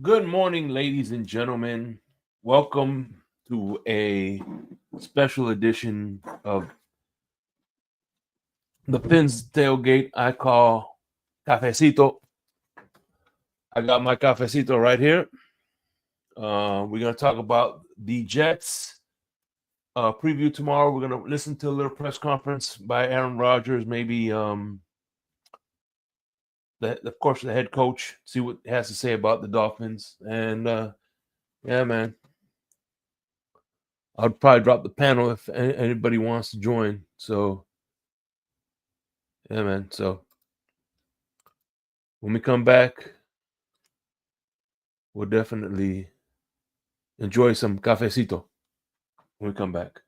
Good morning, ladies and gentlemen. Welcome to a special edition of the Pins Tailgate I call Cafecito. I got my Cafecito right here. We're going to talk about the Jets preview tomorrow. We're going to listen to a little press conference by Aaron Rodgers, maybe of course, the head coach, see what he has to say about the Dolphins. And yeah, man, I'd probably drop the panel if anybody wants to join. So, yeah, man. So, when we come back, we'll definitely enjoy some cafecito when we come back.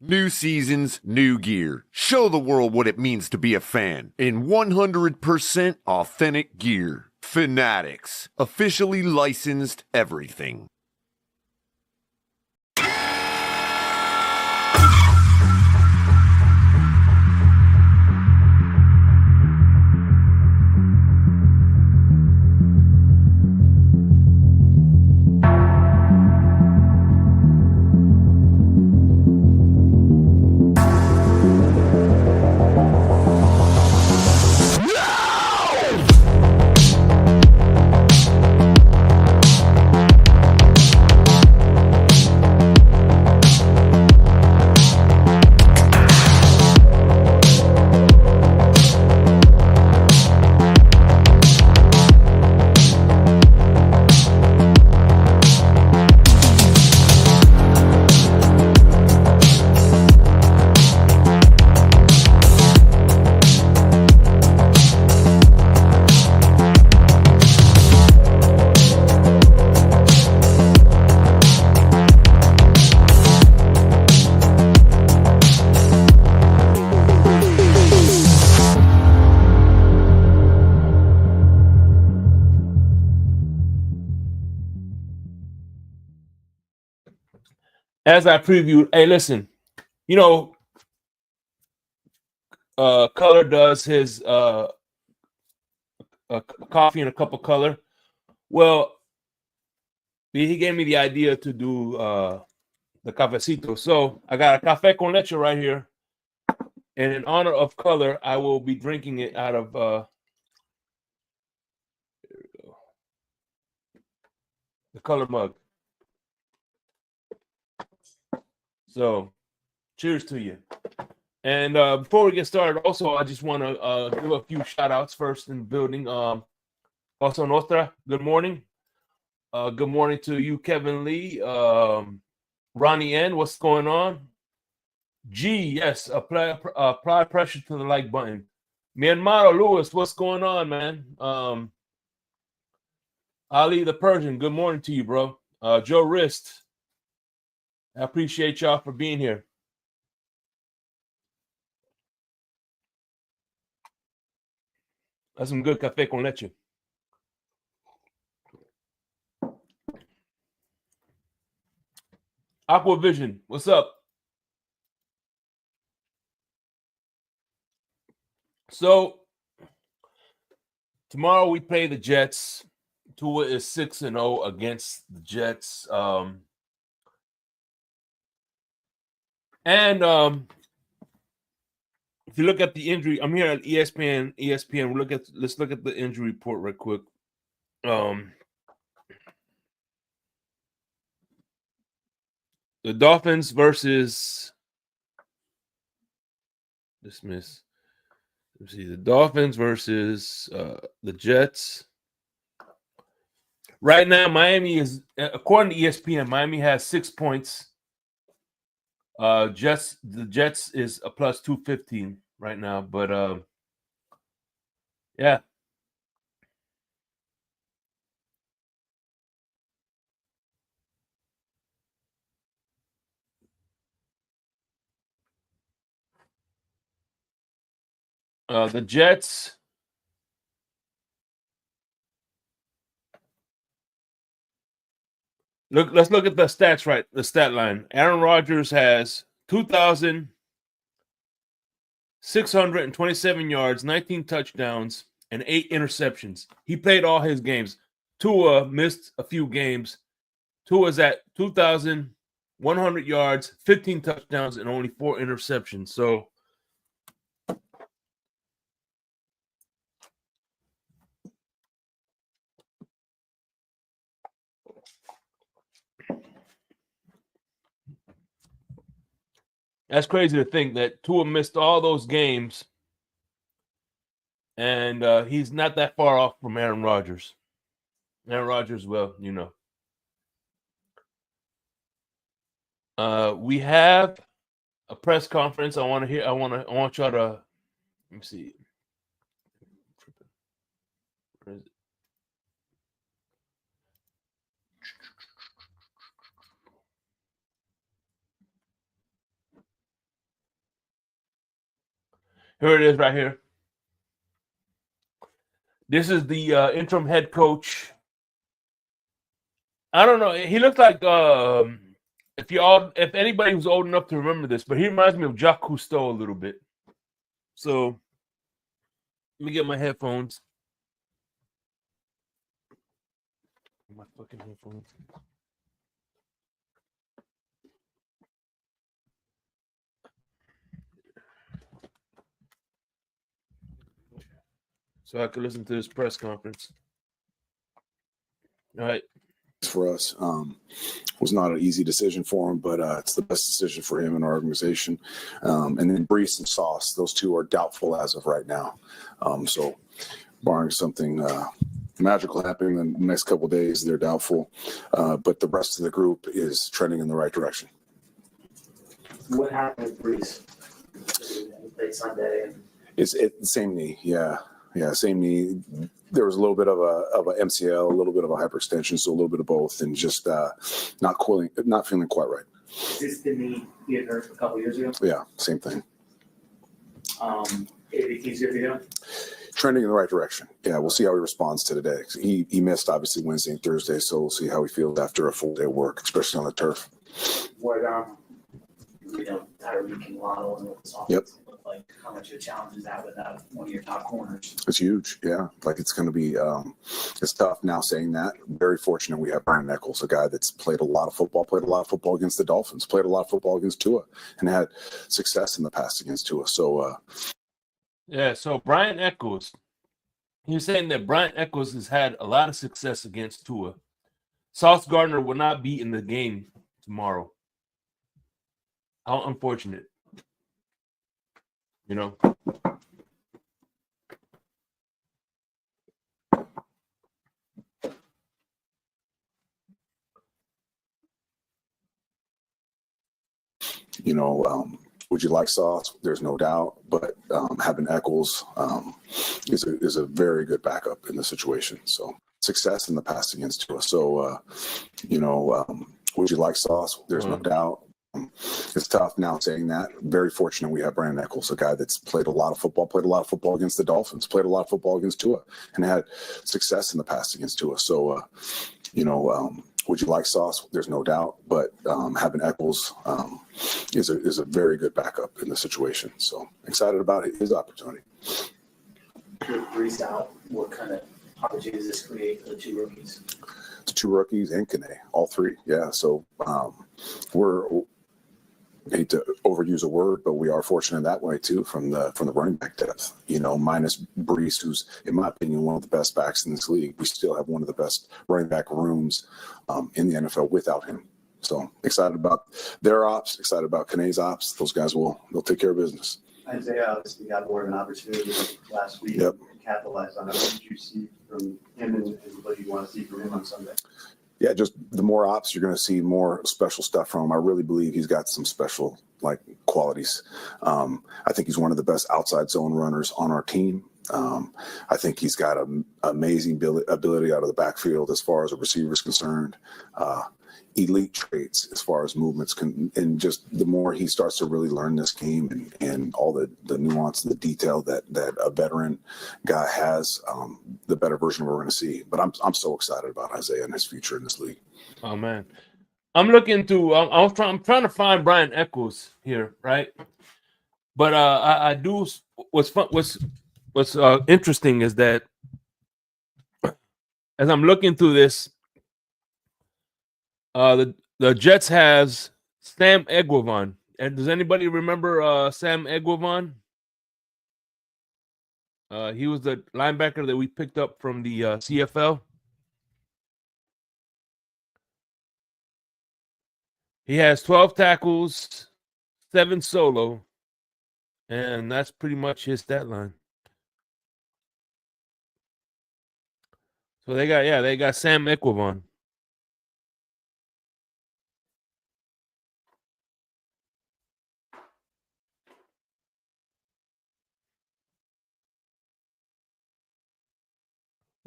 New seasons, new gear. Show the world what it means to be a fan in 100% authentic gear. Fanatics. Officially licensed everything. as I previewed, hey, listen, you know, Color does his coffee and a cup of color. Well, he gave me the idea to do the cafecito. So I got a café con leche right here. And in honor of Color, I will be drinking it out of the Color mug. So cheers to you. And before we get started, also, I just want to give a few shout outs first in the building. Also, Nostra, good morning. Good morning to you, Kevin Lee. Ronnie N, what's going on? G, yes, apply pressure to the like button. Mi hermano Lewis, what's going on, man? Ali the Persian, good morning to you, bro. Joe Rist, I appreciate y'all for being here. That's some good café con leche. Aquavision, what's up? So tomorrow we play the Jets. Tua is 6-0 against the Jets. And if you look at the injury, I'm here at ESPN. Let's look at the injury report real quick. The Dolphins versus dismiss. Let's see, the Dolphins versus the Jets. Right now, Miami is, according to ESPN, Miami has 6 points. The Jets is a plus 215 right now, but yeah. The Jets. Let's look at the stats, right? The stat line. Aaron Rodgers has 2,627 yards, 19 touchdowns, and 8 interceptions. He played all his games. Tua missed a few games. Tua's at 2,100 yards, 15 touchdowns, and only 4 interceptions. So that's crazy to think that Tua missed all those games, and he's not that far off from Aaron Rodgers. Aaron Rodgers, well, you know. We have a press conference. I want y'all to, let me see. Where is it? Here it is right here. This is the interim head coach. I don't know. He looks like if anybody who's old enough to remember this, but he reminds me of Jacques Cousteau a little bit. So let me get my headphones. My fucking headphones. So I could listen to this press conference. All right. For us, was not an easy decision for him, but it's the best decision for him and our organization. And then Brees and Sauce, those two are doubtful as of right now. So barring something magical happening in the next couple of days, they're doubtful. But the rest of the group is trending in the right direction. What happened with Brees? He played Sunday. It's the same knee, yeah, same knee. There was a little bit of a MCL, a little bit of a hyperextension, so a little bit of both, and just not feeling quite right. Is this the knee he had hurt a couple years ago? Yeah, same thing. Anything easier for you? Trending in the right direction. Yeah, we'll see how he responds to today. He missed obviously Wednesday and Thursday, so we'll see how he feels after a full day of work, especially on the turf. What, Tyreek and Waddle and what this offense look like, how much of a challenge is that without one of your top corners? It's huge. Yeah. Like it's going to be, it's tough now saying that. Very fortunate we have Brian Eccles, a guy that's played a lot of football against the Dolphins, played a lot of football against Tua, and had success in the past against Tua. So, Yeah, so Brian Eccles, he was saying that Brian Eccles has had a lot of success against Tua. Sauce Gardner will not be in the game tomorrow. How unfortunate. You know? would you like Sauce? There's no doubt, but having Eccles is a very good backup in the situation. So success in the past against Tua. So, would you like Sauce? There's no doubt. It's tough now saying that. Very fortunate we have Brandon Eccles, a guy that's played a lot of football against the Dolphins, played a lot of football against Tua, and had success in the past against Tua. So, would you like Sauce? There's no doubt, but having Eccles is a very good backup in the situation. So excited about his opportunity. With Brees out, what kind of opportunities does this create for the two rookies? The two rookies and Kane, all three. Yeah. So I hate to overuse a word, but we are fortunate that way too from the running back depth. Minus Brees, who's in my opinion one of the best backs in this league, we still have one of the best running back rooms in the NFL without him. So excited about their ops, excited about Kane's ops. Those guys they'll take care of business. Isaiah obviously got more of an opportunity last week to capitalize on it. What did you see from him and what you want to see from him on Sunday? Yeah, just the more ops, you're going to see more special stuff from him. I really believe he's got some special qualities. I think he's one of the best outside zone runners on our team. I think he's got an amazing ability out of the backfield as far as a receiver is concerned. Elite traits as far as movements and just the more he starts to really learn this game and all the nuance and the detail that a veteran guy has, the better version we're going to see. But I'm so excited about Isaiah and his future in this league. Oh man, I'm looking to. I'm trying to find Brian Eccles here, right? But I do. What's fun? What's interesting is that as I'm looking through this. The Jets has Sam Eguavoen. And does anybody remember Sam Eguavoen? He was the linebacker that we picked up from the CFL. He has 12 tackles, 7 solo, and that's pretty much his stat line. So they got Sam Eguavoen.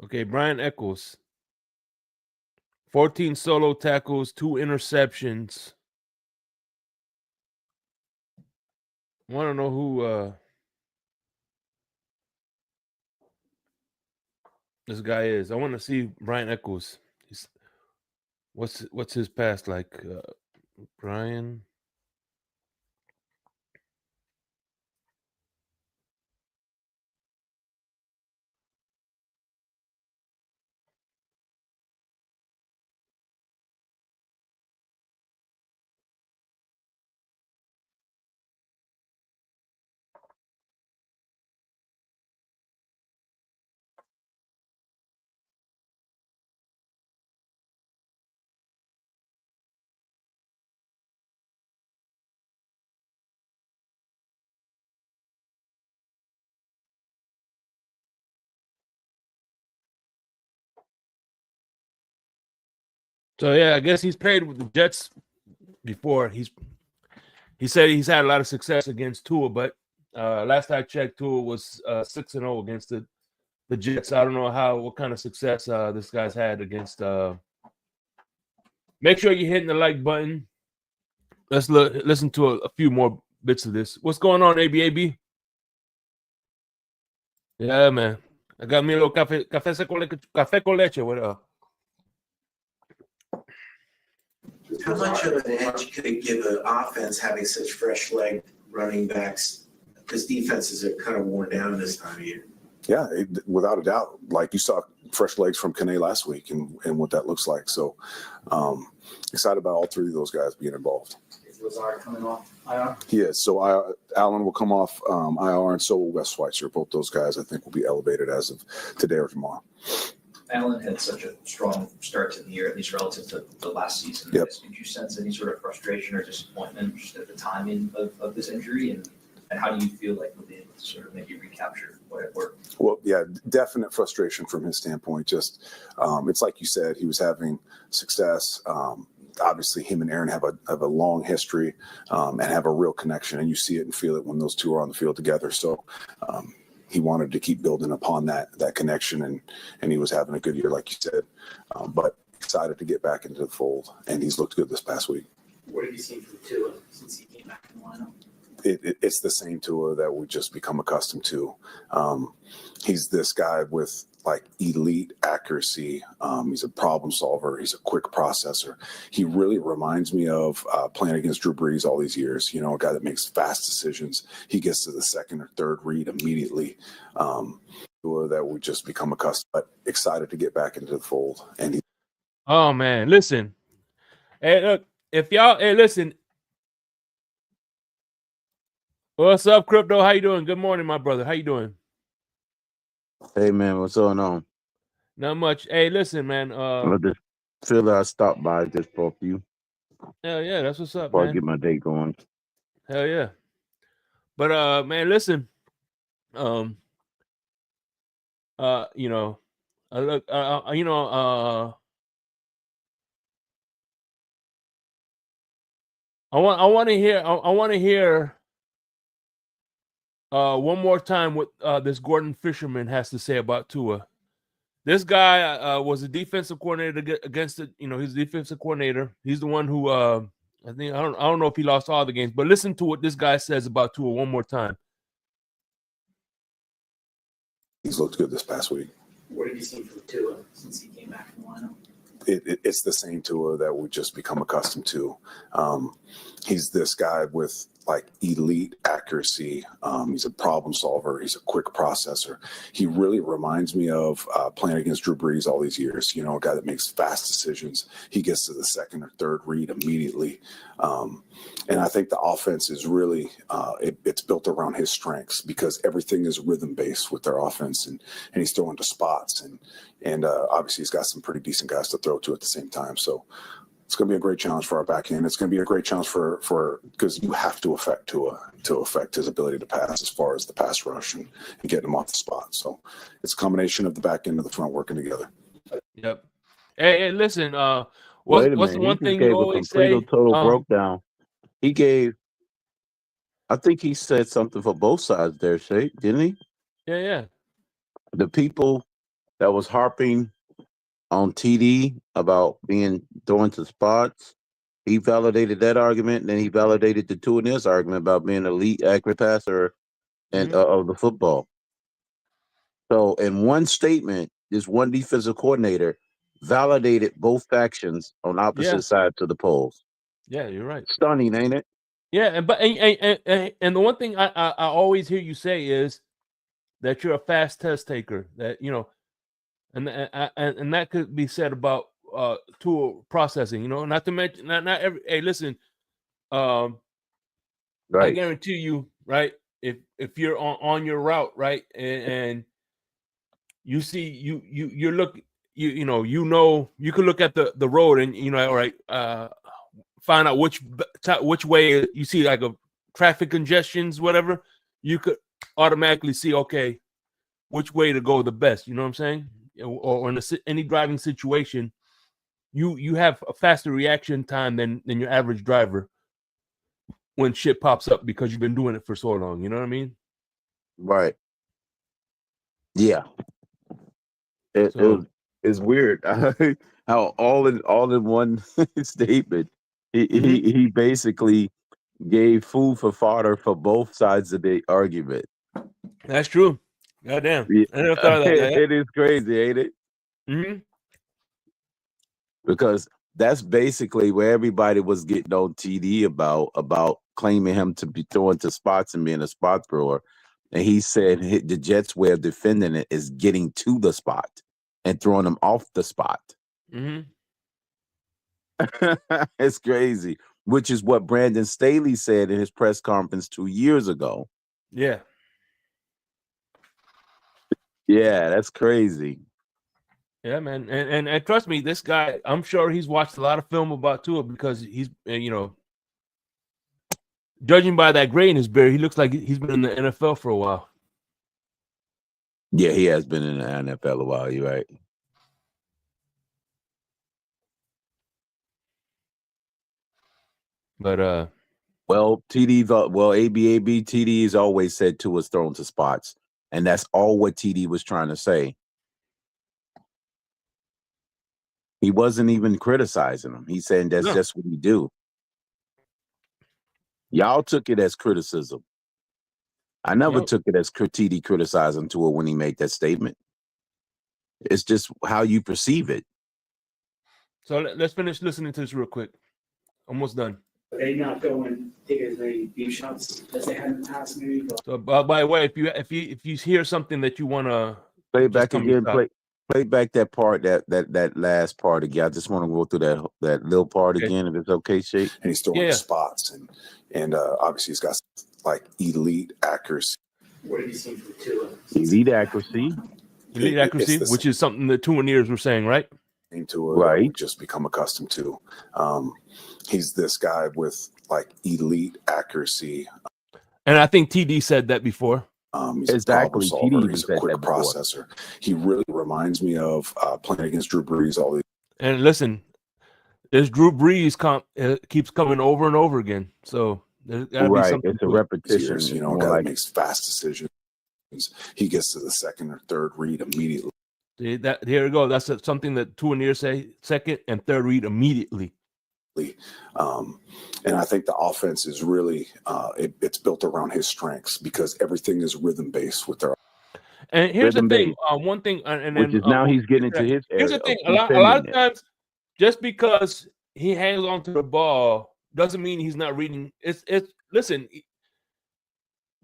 Okay, Brian Eccles. 14 solo tackles, 2 interceptions. I want to know who this guy is. I want to see Brian Eccles. What's his past like? Brian. So yeah, I guess he's played with the Jets before. He said he's had a lot of success against Tua, but last I checked, Tua was 6-0 against the Jets. I don't know what kind of success this guy's had against. Make sure you're hitting the like button. Let's listen to a few more bits of this. What's going on, ABAB? Yeah, man. I got me a little café con leche. What How much of an edge could it give an offense having such fresh leg running backs? Because defenses are kind of worn down this time of year. Yeah, without a doubt. Like you saw fresh legs from Kane last week and what that looks like. So excited about all three of those guys being involved. Is Lazard coming off IR? Yeah, so Allen will come off IR, and so will Wes Schweitzer. Both those guys, I think, will be elevated as of today or tomorrow. Allen had such a strong start to the year, at least relative to the last season. Yep. Did you sense any sort of frustration or disappointment just at the timing of this injury? And how do you feel like he'll be able to sort of maybe recapture what it worked? Well, yeah, definite frustration from his standpoint. Just it's like you said, he was having success. Obviously, him and Aaron have a long history and have a real connection, and you see it and feel it when those two are on the field together. So he wanted to keep building upon that connection, and he was having a good year, like you said. But excited to get back into the fold, and he's looked good this past week. What have you seen from Tua since he came back in the lineup? It's the same Tua that we just become accustomed to. He's this guy with like elite accuracy. He's a problem solver. He's a quick processor. He really reminds me of playing against Drew Brees all these years. You know, a guy that makes fast decisions. He gets to the second or third read immediately. That we just become accustomed, but excited to get back into the fold. And oh man, listen. Hey, look, if y'all, listen. What's up, Crypto? How you doing? Good morning, my brother. How you doing? Hey man, what's going on? Not much. Hey, listen, man. I just feel that I stopped by just for a few. Hell yeah, that's what's up, Before I man. get my day going. Hell yeah. But man, listen. You know, look, you know, I want to hear one more time what this Gordon Fisherman has to say about Tua. This guy was a defensive coordinator against it. You know, he's a defensive coordinator. He's the one who I don't know if he lost all the games, but listen to what this guy says about Tua one more time. he's looked good this past week. What have you seen from Tua since he came back in the lineup? It's the same Tua that we just become accustomed to. He's this guy with like elite accuracy. He's a problem solver. He's a quick processor. He really reminds me of playing against Drew Brees all these years. You know, a guy that makes fast decisions. He gets to the second or third read immediately. And I think the offense is really, it's built around his strengths because everything is rhythm based with their offense, and he's throwing to spots, and obviously he's got some pretty decent guys to throw to at the same time. So it's going to be a great challenge for our back end. It's going to be a great challenge for because you have to affect Tua to affect his ability to pass as far as the pass rush and getting him off the spot. So it's a combination of the back end and the front working together. Yep. Hey, listen. Wait a What's the minute. one He just thing gave you a always complete say? total breakdown. He gave, I think he said something for both sides there, Shay, didn't he? Yeah. The people that was harping on TD about being throwing to spots, he validated that argument, and then he validated the two in this argument about being an elite accurate passer and of the football. So in one statement, this one defensive coordinator validated both factions on opposite sides of the polls. Yeah, you're right. Stunning, ain't it? Yeah, and the one thing I always hear you say is that you're a fast test taker. That you know, and that could be said about tool processing. You know, not to mention not every. Hey, listen, I guarantee you, right? If you're on your route, right, and you see you look you know you can look at the road and you know, all right, find out which way you see like a traffic congestions, whatever, you could automatically see, okay, which way to go the best. You know what I'm saying? Or in any driving situation, you have a faster reaction time than your average driver when shit pops up because you've been doing it for so long. You know what I mean? Right. Yeah. It's weird how all in one statement he basically gave food for fodder for both sides of the argument. That's true. Goddamn. Yeah. I never thought of that. It is crazy, ain't it? Mm-hmm. Because that's basically where everybody was getting on TD about claiming him to be throwing to spots and being a spot thrower. And he said the Jets' way of defending it is getting to the spot and throwing them off the spot. Mm-hmm. It's crazy, which is what Brandon Staley said in his press conference 2 years ago. Yeah. Yeah, that's crazy. Yeah, man. And trust me, this guy, I'm sure he's watched a lot of film about Tua because he's, judging by that gray in his beard, he looks like he's been in the NFL for a while. Yeah, he has been in the NFL a while. You're right. But well, ABAB TD's always said Tua's thrown to spots, and that's all what TD was trying to say. He wasn't even criticizing him. He's saying that's just what he do. Y'all took it as criticism. I never took it as TD criticizing Tua when he made that statement. It's just how you perceive it. So let's finish listening to this real quick. Almost done. They not go and take as many deep shots as they had in the past, maybe. So by the way, if you hear something that you want to play back again, play back that part, that last part again. I just want to go through that little part again, if it's okay, Shake. And he's throwing spots, and obviously he's got like elite accuracy. What have you seen from Tua? Elite accuracy. Elite accuracy, which is something the two ears were saying, right? To right, just become accustomed to. He's this guy with like elite accuracy, and I think TD said that before. He's exactly. A solver. He's a quick processor. He really reminds me of playing against Drew Brees. And listen, this Drew Brees keeps coming over and over again. So there's got to be something. It's a repetition. A guy that makes fast decisions. He gets to the second or third read immediately. Here we go. That's something that two and say second and third read immediately. And I think the offense is really it's built around his strengths because everything is rhythm based with their. And here's the thing. One thing, and then which is now he's getting into his. Here's the thing. A lot of times, just because he hangs on to the ball doesn't mean he's not reading. Listen.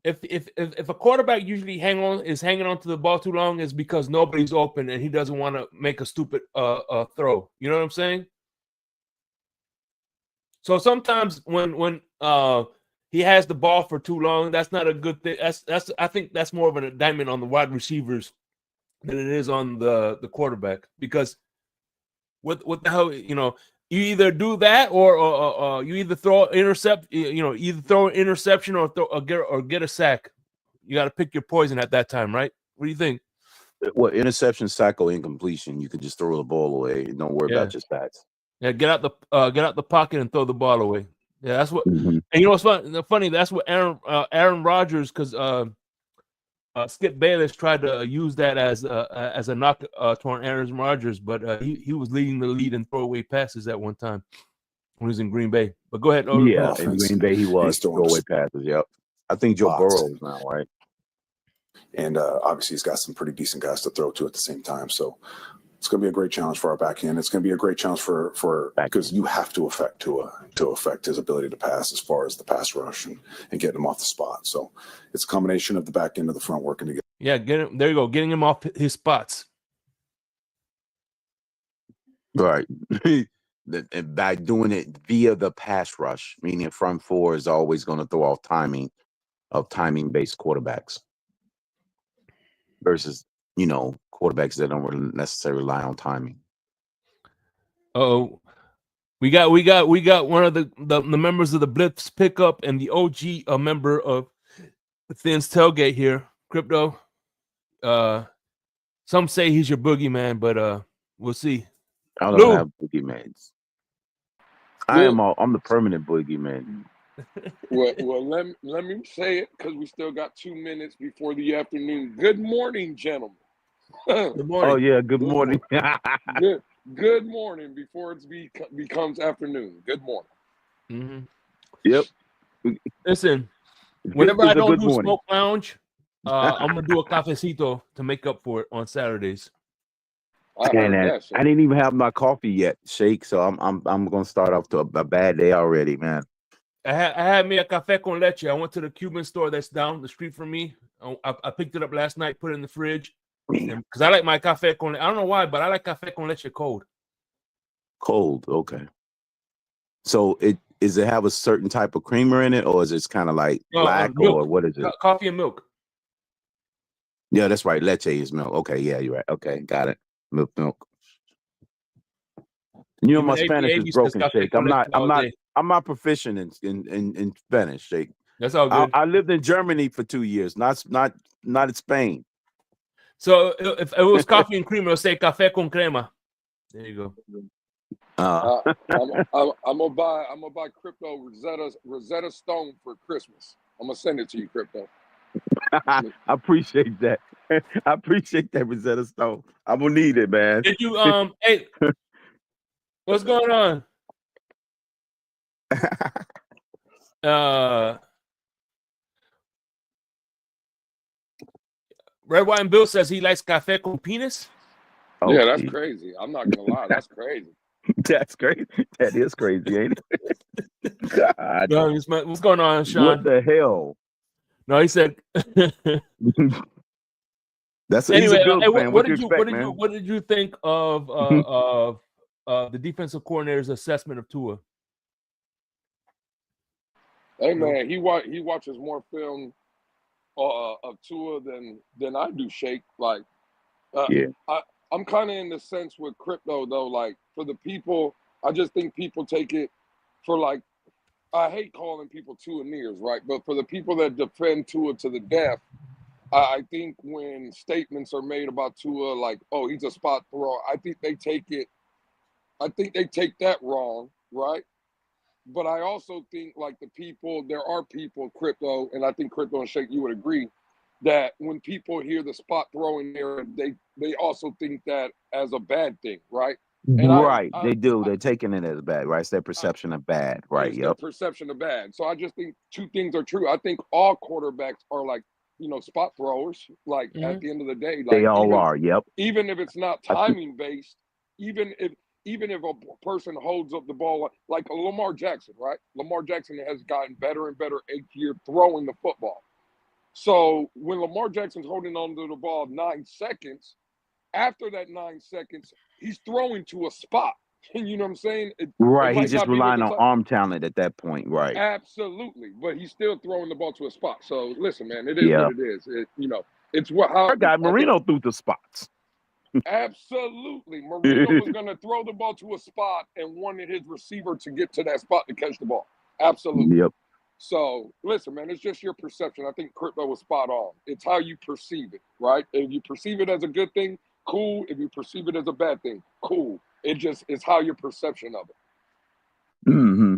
If a quarterback usually hanging on to the ball too long, is because nobody's open and he doesn't want to make a stupid throw. You know what I'm saying? So sometimes when he has the ball for too long, that's not a good thing. I think that's more of an indictment on the wide receivers than it is on the quarterback, because what the hell, you either do that or you either throw an interception or get a sack. You got to pick your poison at that time, right? What do you think? Well, interception, sack, or incompletion, you can just throw the ball away and don't worry about your stats. Yeah, get out the pocket and throw the ball away. Yeah, that's what. And you know what's funny? That's what Aaron Rodgers, because Skip Bayless tried to use that as a knock toward Aaron Rodgers, but he was leading the lead in throwaway passes at one time when he was in Green Bay. But go ahead. In Green Bay he was throwaway passes. Yep. I think Joe Burrow now, right? And obviously he's got some pretty decent guys to throw to at the same time. So it's going to be a great challenge for our back end. It's going to be a great challenge for because you have to affect his ability to pass as far as the pass rush and getting him off the spot. So it's a combination of the back end of the front working together. Yeah, there you go, getting him off his spots. Right. By doing it via the pass rush, meaning front four is always going to throw off timing-based quarterbacks versus, quarterbacks that don't really necessarily rely on timing. Oh, we got one of the members of the Blitz pickup and the OG member of the Thin's tailgate here, Crypto. Some say he's your boogeyman, but we'll see. I don't have boogeymans. I'm the permanent boogeyman. Well, let me say it because we still got 2 minutes before the afternoon. Good morning, gentlemen. Good morning. Oh yeah, good morning. Good morning before it becomes afternoon. Good morning. Mm-hmm. Yep. Listen, whenever I don't do Smoke Lounge, I'm gonna do a cafecito to make up for it on Saturdays. I And heard that I shit. didn't even have my coffee yet, Shake. So I'm gonna start off to a bad day already, man. I had me a café con leche. I went to the Cuban store that's down the street from me. I picked it up last night, put it in the fridge, because I like my café con. I don't know why, but I like café con leche cold. Cold, okay. So does it have a certain type of creamer in it, or is it kind of like black, milk, or what is it? Coffee and milk. Yeah, that's right. Leche is milk. Okay, yeah, you're right. Okay, got it. Milk. You know, Even my Spanish is AB says broken, café Shake. con leche all day. I'm not proficient in Spanish, Shake. That's all good. I lived in Germany for 2 years, not in Spain. So if it was coffee and cream, it'll say café con crema. There you go. I'm gonna buy crypto Rosetta Stone for Christmas. I'm gonna send it to you, crypto. I appreciate that. I appreciate that, Rosetta Stone. I'm gonna need it, man. Did you hey, what's going on? Red, White, and Bill says he likes café con penis. Oh, yeah, that's geez. crazy. I'm not gonna lie, that's crazy. That's crazy. That is crazy, ain't it? God. No, what's going on, Sean? What the hell? No, he said. That's Anyway. He's a Bills fan. What did you expect, man? What did you think of the defensive coordinator's assessment of Tua? Hey man, he watches more film of Tua than I do, Shake. Like, Yeah. I'm kind of in the sense with crypto though. Like for the people, I just think people take it for like. I hate calling people Tua-neers, right? But for the people that defend Tua to the death, I think when statements are made about Tua, like, "Oh, he's a spot thrower," I think they take that wrong, right? But I also think like there are people, crypto, and I think crypto and Shake, you would agree, that when people hear the spot throwing there, they also think that as a bad thing, right? And Right, they do. They're taking it as bad, right? It's their perception of bad, right? It's their perception of bad. So I just think two things are true. I think all quarterbacks are like, spot throwers. Like at the end of the day, like They all are. Yep. Even if it's not timing based, even if a person holds up the ball like Lamar Jackson, right? Lamar Jackson has gotten better and better each year throwing the football. So when Lamar Jackson's holding on to the ball 9 seconds, after that 9 seconds, he's throwing to a spot. You know what I'm saying? Right. He's just relying on arm talent at that point. Right. Absolutely. But he's still throwing the ball to a spot. So listen, man, it is what it is. It's how our guy Marino threw the spots. Absolutely. Marino was going to throw the ball to a spot and wanted his receiver to get to that spot to catch the ball. Absolutely. Yep. So listen, man, it's just your perception. I think crypto was spot on. It's how you perceive it, right? If you perceive it as a good thing, cool. If you perceive it as a bad thing, cool. It's how your perception of it. Mm-hmm.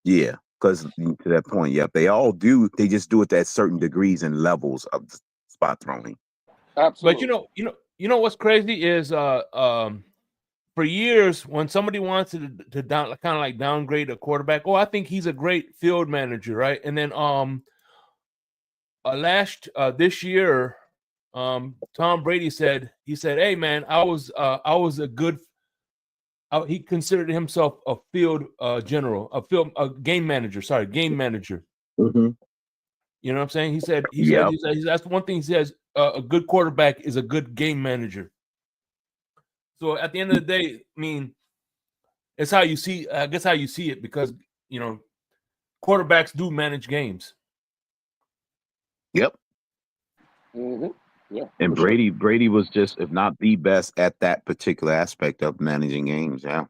Yeah, because to that point, yep, they all do. They just do it at certain degrees and levels of spot throwing. Absolutely. But you know what's crazy is for years when somebody wants to downgrade a quarterback, I think he's a great field manager, right? And then this year, Tom Brady said, "Hey man, I was a good." He considered himself a field general, a game manager. Sorry, game manager. Mm-hmm. You know what I'm saying? He said that's one thing he says. A good quarterback is a good game manager. So at the end of the day, I mean, it's how you see. I guess how you see it, because quarterbacks do manage games. Yep. Mm-hmm. Yeah. And Brady was just, if not the best at that particular aspect of managing games. Yeah.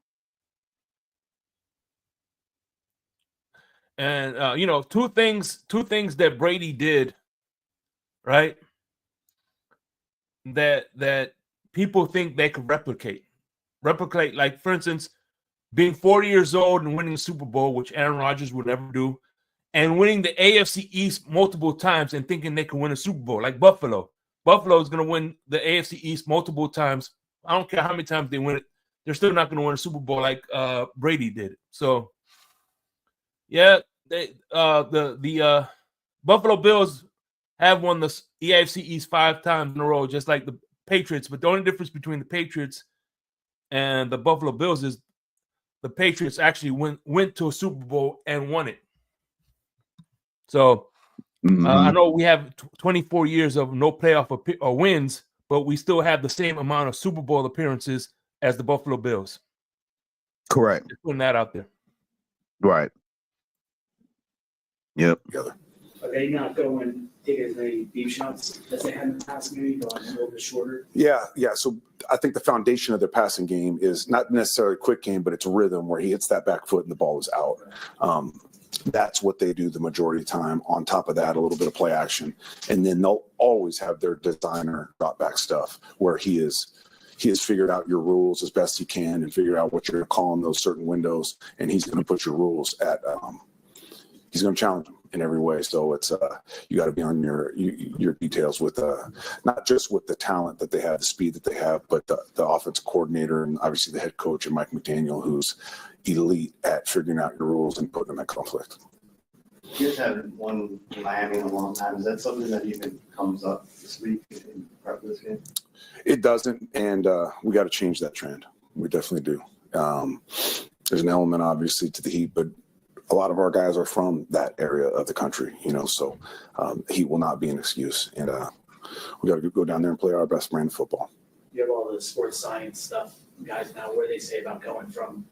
And two things that Brady did, right? That people think they could replicate. Like, for instance, being 40 years old and winning the Super Bowl, which Aaron Rodgers would never do, and winning the AFC East multiple times and thinking they could win a Super Bowl, like Buffalo. Buffalo is going to win the AFC East multiple times. I don't care how many times they win it. They're still not going to win a Super Bowl like Brady did. So, yeah, the Buffalo Bills have won the AFC East 5 times in a row, just like the Patriots. But the only difference between the Patriots and the Buffalo Bills is the Patriots actually went to a Super Bowl and won it. So I know we have 24 years of no playoff or wins, but we still have the same amount of Super Bowl appearances as the Buffalo Bills. Correct. Just putting that out there. Right. Yep. Are they not going take as many deep shots as they had in the past, maybe going a little bit shorter? Yeah. So I think the foundation of their passing game is not necessarily a quick game, but it's a rhythm where he hits that back foot and the ball is out. That's what they do the majority of the time. On top of that, a little bit of play action. And then they'll always have their designer drop back stuff where he has figured out your rules as best he can and figured out what you're going to call in those certain windows. And he's going to put your rules at, he's going to challenge them in every way. So it's, you got to be on your details with, not just with the talent that they have, the speed that they have, but the offensive coordinator and obviously the head coach and Mike McDaniel, who's elite at figuring out your rules and putting them at conflict. You guys haven't won in Miami in a long time. Is that something that even comes up this week in prep for this game? It doesn't, and we got to change that trend. We definitely do. There's an element, obviously, to the Heat, but a lot of our guys are from that area of the country, so Heat will not be an excuse. And we got to go down there and play our best brand of football. You have all the sports science stuff, guys, now where they say about going from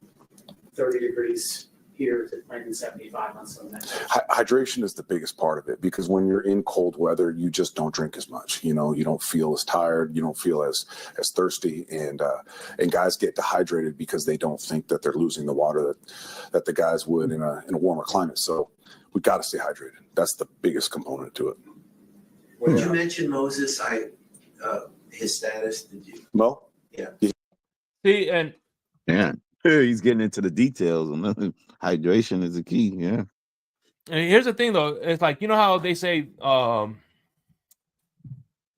30 degrees here to planting 75 on some of that. Hydration is the biggest part of it because when you're in cold weather, you just don't drink as much. You don't feel as tired. You don't feel as thirsty. And guys get dehydrated because they don't think that they're losing the water that the guys would in a warmer climate. So we got to stay hydrated. That's the biggest component to it. Did you mention Moses? His status? Did you? Mo? Yeah. See, and he's getting into the details. Hydration is the key. Yeah. And here's the thing, though. It's like, you know how they say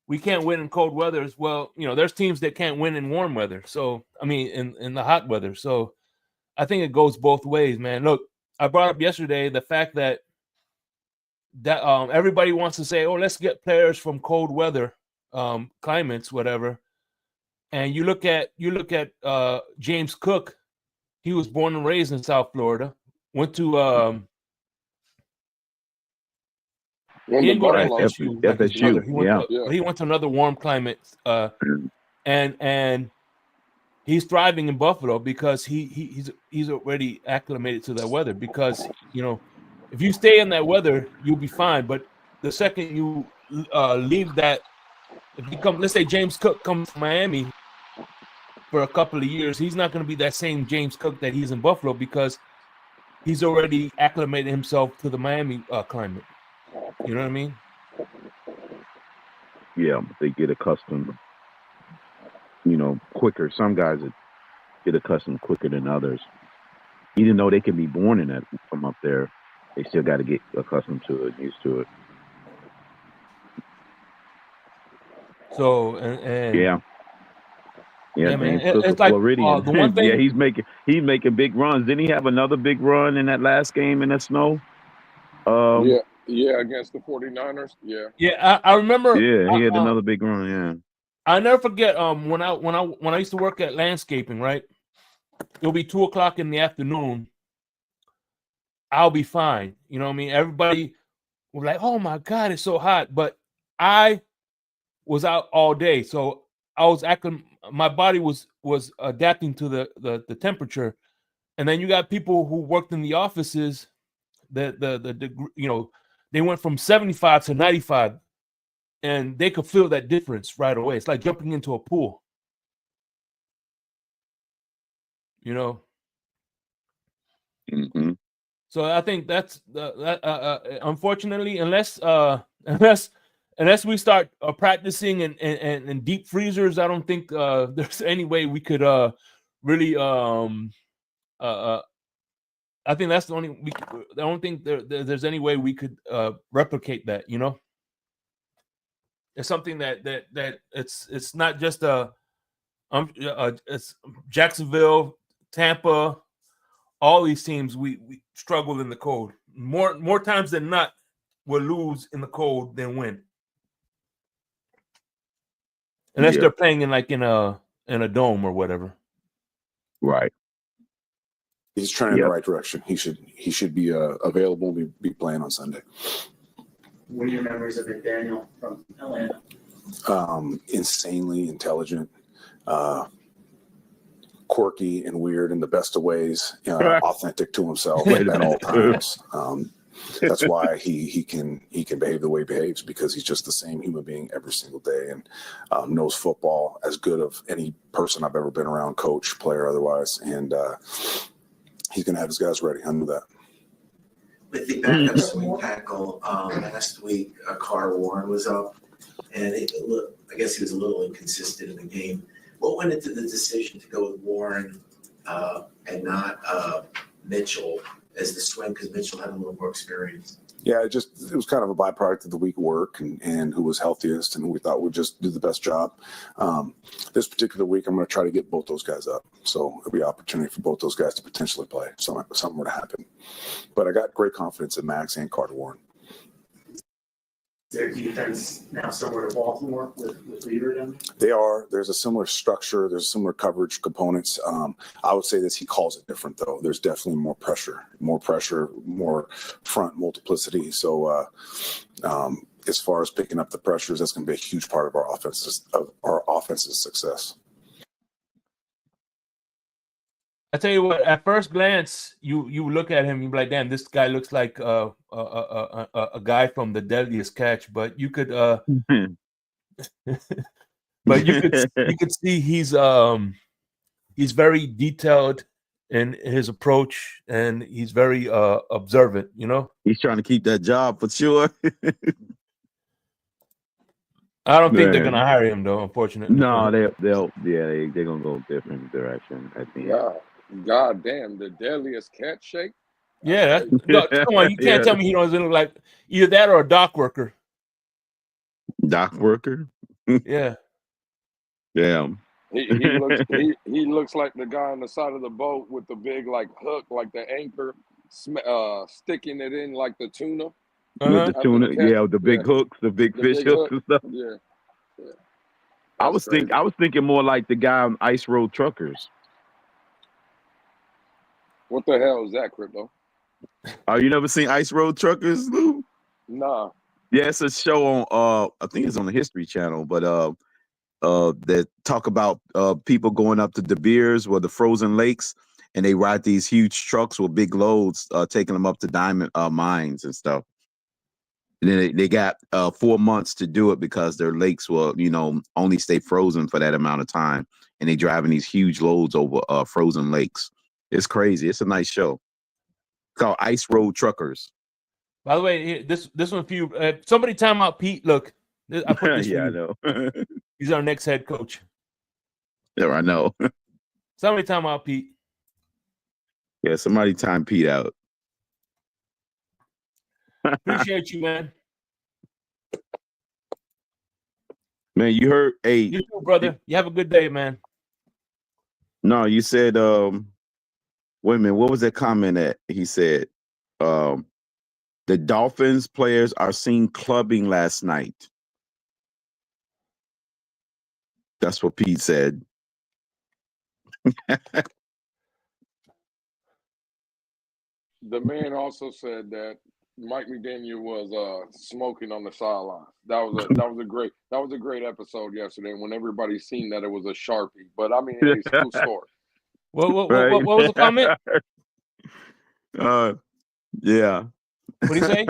we can't win in cold weather? Well, there's teams that can't win in warm weather. So, I mean, in the hot weather. So I think it goes both ways, man. Look, I brought up yesterday the fact that everybody wants to say, oh, let's get players from cold weather climates, whatever. And you look at James Cook. He was born and raised in South Florida. Went to he didn't go to FSU. FSU. He went to another warm climate, and he's thriving in Buffalo because he's already acclimated to that weather. Because if you stay in that weather, you'll be fine. But the second you leave that, if you come, let's say James Cook comes to Miami for a couple of years, he's not going to be that same James Cook that he's in Buffalo because he's already acclimated himself to the Miami climate. You know what I mean? Yeah, they get accustomed, quicker. Some guys get accustomed quicker than others. Even though they can be born in that from up there, they still got to get accustomed to it, used to it. So and yeah, man. It's like Floridian. The one thing. He's making big runs. Didn't he have another big run in that last game in the snow? Yeah, against the 49ers. Yeah, I remember. Yeah, he had another big run. Yeah, I never forget. When I used to work at landscaping, right? It'll be 2:00 in the afternoon. I'll be fine. You know what I mean? Everybody was like, "Oh my God, it's so hot," but I was out all day, so I was acting. My body was adapting to the temperature, and then you got people who worked in the offices. They went from 75 to 95, and they could feel that difference right away. It's like jumping into a pool. Mm-hmm. So I think that's unfortunately, unless we start practicing in deep freezers, I don't think there's any way we could really. I think that's the only. I don't think there's any way we could replicate that. It's something that it's not just it's Jacksonville, Tampa, all these teams we struggle in the cold. More times than not, we'll lose in the cold than win. Unless they're playing in a dome or whatever. Right. He's trending in the right direction. He should be available and be playing on Sunday. What are your memories of McDaniel from Atlanta? Insanely intelligent, quirky and weird in the best of ways, authentic to himself at all times. That's why he can behave the way he behaves, because he's just the same human being every single day, and knows football as good of any person I've ever been around, coach, player, otherwise. And he's going to have his guys ready. I knew that. With the backup swing tackle, last week, Carter Warren was up, and I guess he was a little inconsistent in the game. What went into the decision to go with Warren and not Mitchell as the swing, because Mitchell had a little more experience? Yeah, it was kind of a byproduct of the week of work and who was healthiest and who we thought would just do the best job. This particular week, I'm going to try to get both those guys up. So it'll be an opportunity for both those guys to potentially play if something were to happen. But I got great confidence in Max and Carter Warren. Their defense now similar to Baltimore with Weaver down there? There's a similar structure. There's similar coverage components. I would say this, he calls it different, though. There's definitely more pressure, more front multiplicity. So as far as picking up the pressures, that's going to be a huge part of our offense's success. I tell you what, at first glance, you look at him, you be like, damn, this guy looks like a guy from The Deadliest Catch. But you could, you could see he's very detailed in his approach, and he's very observant. You know, he's trying to keep that job for sure. I don't think they're gonna hire him though, unfortunately. No, they're gonna go a different direction. I think. God damn, The Deadliest Catch shake. Yeah, come on, you can't tell me he doesn't look like either that or a dock worker. Dock worker? Yeah. Damn. He looks like the guy on the side of the boat with the big like hook, like the anchor, sticking it in like the tuna. With the tuna, with the big hooks, the big fish hooks and stuff. Yeah. I was thinking more like the guy on Ice Road Truckers. What the hell is that, Crypto? Oh, you never seen Ice Road Truckers, Lou? Nah. Yeah, it's a show on I think it's on the History Channel, but that talk about people going up to De Beers or the frozen lakes, and they ride these huge trucks with big loads, taking them up to diamond mines and stuff. And then they got 4 months to do it because their lakes will, only stay frozen for that amount of time, and they driving these huge loads over frozen lakes. It's crazy. It's a nice show. It's called Ice Road Truckers. By the way, this one for you. Somebody time out Pete. Look, I put this. Yeah, I know. He's our next head coach. Yeah, I know. Somebody time out Pete. Yeah, somebody time Pete out. Appreciate you, man. Man, you heard? Hey, you too, brother. You have a good day, man. No, you said. Wait a minute. What was that comment that he said? The Dolphins players are seen clubbing last night. That's what Pete said. The man also said that Mike McDaniel was smoking on the sideline. That was a great episode yesterday when everybody seen that it was a Sharpie. But I mean, it's a cool story. What was the comment? Yeah. What do you say?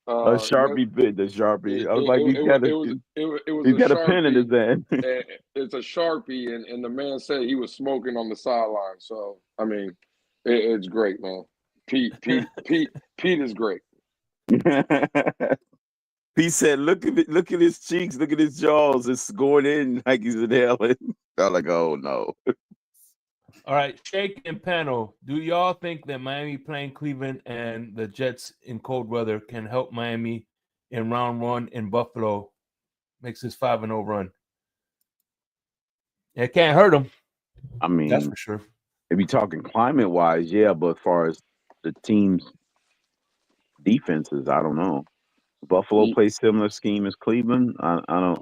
A Sharpie bit, the Sharpie. I was like, he's got a pen in his hand. It's a Sharpie, and the man said he was smoking on the sideline. So I mean, it's great, man. Pete is great. Pete said, "Look at his cheeks, look at his jaws. It's going in like he's inhaling." I'm like, "Oh no." All right, Shake and Panel. Do y'all think that Miami playing Cleveland and the Jets in cold weather can help Miami in round one in Buffalo? Makes this 5-0 run. It can't hurt them. I mean, that's for sure. If you're talking climate wise, yeah, but as far as the team's defenses, I don't know. Buffalo plays similar scheme as Cleveland. I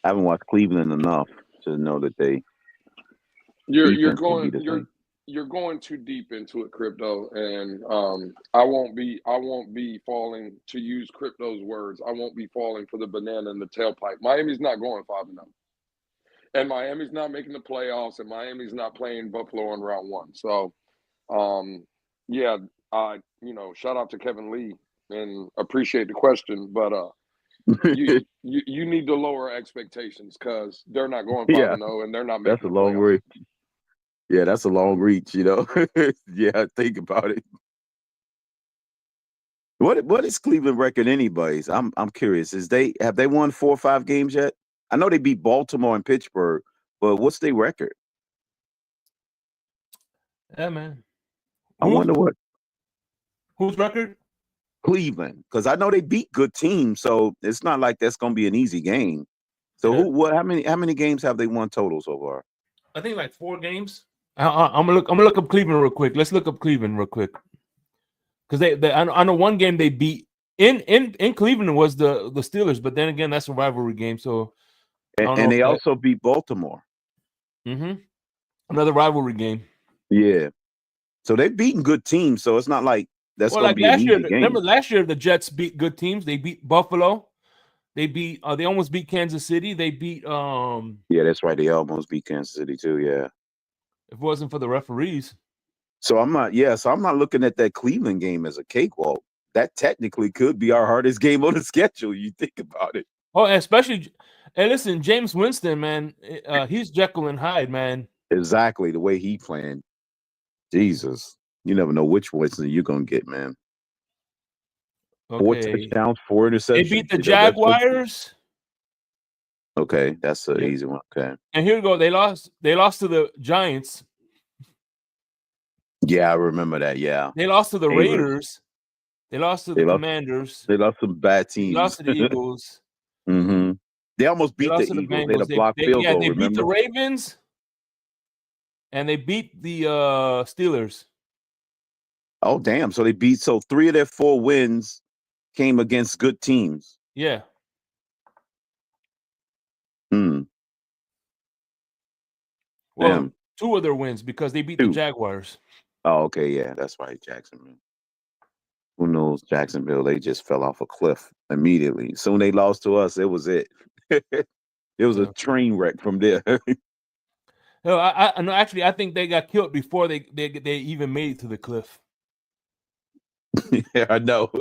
haven't watched Cleveland enough to know that they You're Defense will be the thing. you're going too deep into it, Crypto, and I won't be falling, to use Crypto's words, I won't be falling for the banana in the tailpipe. Miami's not going 5-0, and Miami's not making the playoffs, and Miami's not playing Buffalo in round one. So, yeah, shout out to Kevin Lee and appreciate the question, but you need to lower expectations because they're not going 5-0 and they're not That's making a the long playoffs. reach. Yeah, that's a long reach, Yeah, think about it. What is Cleveland record anyways? I'm curious. Have they won 4 or 5 games yet? I know they beat Baltimore and Pittsburgh, but what's their record? Yeah, man. I wonder what Whose record? Cleveland, because I know they beat good teams, so it's not like that's gonna be an easy game. So Yeah. how many games have they won total so far? I think like 4 games. I'm gonna look up Cleveland real quick. Let's look up Cleveland real quick. Because I know one game they beat in Cleveland was the Steelers, but then again that's a rivalry game, so I don't know And if they also beat Baltimore. Another rivalry game. Yeah. So they've beaten good teams, so it's not like that's gonna be an easy game. Remember last year the Jets beat good teams. They beat Buffalo. They almost beat Kansas City. They beat Yeah, that's right. They almost beat Kansas City too, yeah. If it wasn't for the referees. So I'm not looking at that Cleveland game as a cakewalk. That technically could be our hardest game on the schedule. You think about it. Oh, especially, and listen, James Winston, man, he's Jekyll and Hyde, man. Exactly the way he playing. Jesus, you never know which Winston you're gonna get, man. Okay. 4 touchdowns, 4 interceptions. They beat the Jaguars. Okay, that's an easy one. Okay. And here we go. They lost to the Giants. Yeah, I remember that. Yeah. They lost to the Raiders. They lost to the Commanders. They lost some bad teams. They lost to the Eagles. They almost beat the Eagles. They had a blocked field goal. They remember? beat the Ravens. And they beat the Steelers. Oh, damn. So 3 of their 4 wins came against good teams. Yeah. Well, Damn. 2 of their wins because they beat the Jaguars. Oh, okay. Yeah, that's right. Jacksonville. Who knows? Jacksonville, they just fell off a cliff immediately. Soon they lost to us. It was it. It was a train wreck from there. No, I think they got killed before they even made it to the cliff. Yeah, I know.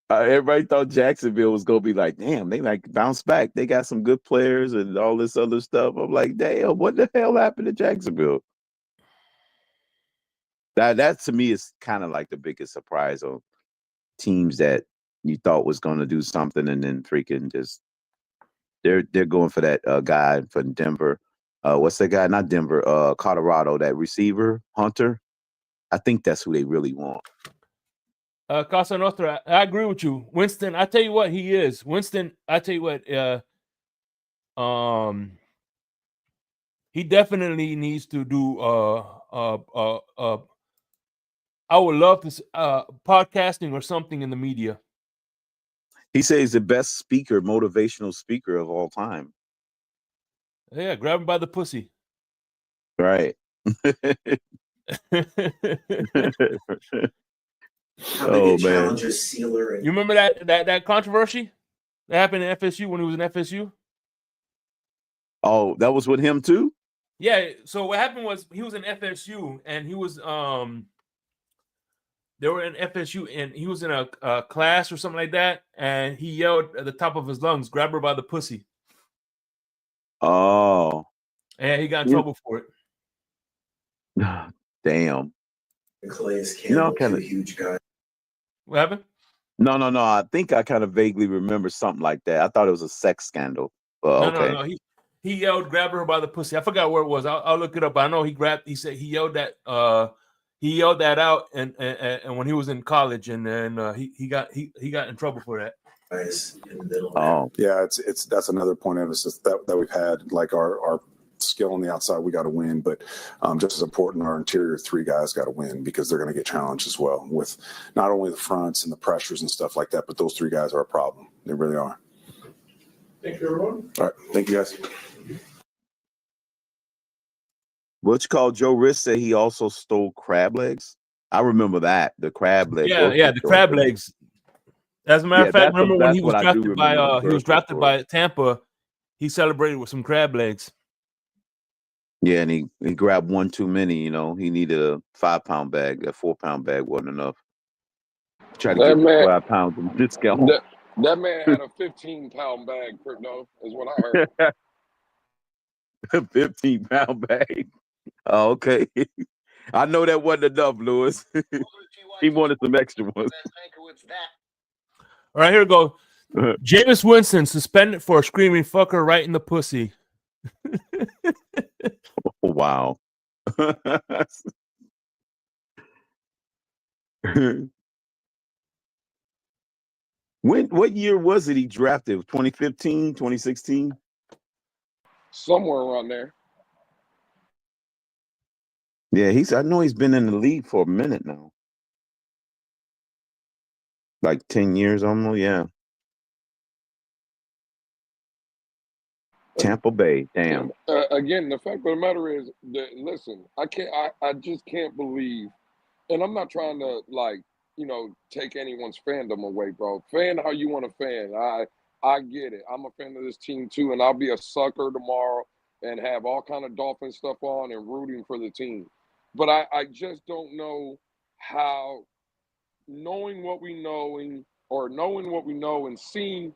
Everybody thought Jacksonville was gonna be like, damn, they like bounce back. They got some good players and all this other stuff. I'm like, damn, what the hell happened to Jacksonville? That to me is kind of like the biggest surprise on teams that you thought was gonna do something and then freaking just they're going for that guy from Denver. What's that guy? Not Denver, Colorado, that receiver, Hunter. I think that's who they really want. Casa Nostra, I agree with you. Winston, I tell you what he is. Winston, I tell you what, he definitely needs to do I would love to podcasting or something in the media. He says he's the best speaker, motivational speaker of all time. Yeah, grab him by the pussy. Right. Oh man! Sealer and... You remember that controversy that happened in FSU when he was in FSU? Oh, that was with him too? Yeah. So what happened was he was in FSU and he was they were in FSU and he was in a class or something like that, and he yelled at the top of his lungs, "Grab her by the pussy." Oh. And he got in trouble for it. Damn. Calais Campbell, kind a huge guy. What happened? No. I think I kind of vaguely remember something like that. I thought it was a sex scandal. But No. He yelled, "Grab her by the pussy." I forgot where it was. I'll look it up. I know he said he yelled that out and when he was in college, and then he got in trouble for that. In the middle. Oh. Yeah, that's another point of emphasis that we've had. Like our skill on the outside, we got to win, but just as important, our interior 3 guys got to win because they're going to get challenged as well with not only the fronts and the pressures and stuff like that, but those 3 guys are a problem. They really are. Thank you, everyone. All right. Thank you, guys. What's called Joe Rist said he also stole crab legs. I remember that, the crab leg. Yeah, the crab legs. As a matter of fact, remember when he was drafted by Tampa, he celebrated with some crab legs. Yeah, and he grabbed one too many. He needed a 5-pound bag. That 4-pound bag wasn't enough. Try to That get man, 5 pounds of discount. that man had a 15-pound bag, Crypto, is what I heard. 15-pound bag. Oh, okay. I know that wasn't enough, Lewis. He wanted some extra ones. All right, here we go. Jameis Winston suspended for screaming "fucker" right in the pussy. Oh, wow. What year was it he drafted? 2015, 2016? Somewhere around there. Yeah, I know he's been in the league for a minute now. Like 10 years almost, yeah. Tampa Bay, damn. Again, the fact of the matter is that, listen, I just can't believe, and I'm not trying to take anyone's fandom away, bro. Fan how you want to fan. I get it. I'm a fan of this team too, and I'll be a sucker tomorrow and have all kind of Dolphin stuff on and rooting for the team. But I just don't know how, knowing what we know and seeing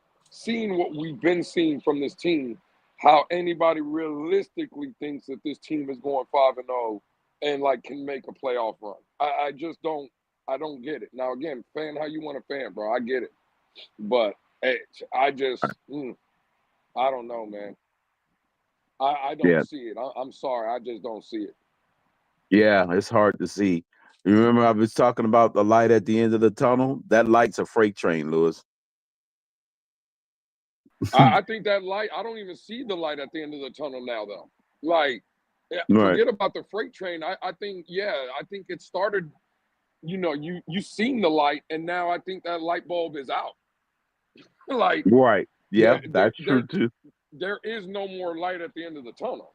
what we've been seeing from this team, how anybody realistically thinks that this team is going 5-0 and can make a playoff run. I just don't get it. Now again, fan how you want to fan, bro. I get it. But hey, I just I don't know, man. I don't see it. I'm sorry, I just don't see it. Yeah, it's hard to see. You remember I was talking about the light at the end of the tunnel? That light's a freight train, Lewis. I think that light, I don't even see the light at the end of the tunnel now, though. Forget about the freight train. I think it started, you seen the light, and now I think that light bulb is out. Right. Yeah, that's true too. There is no more light at the end of the tunnel.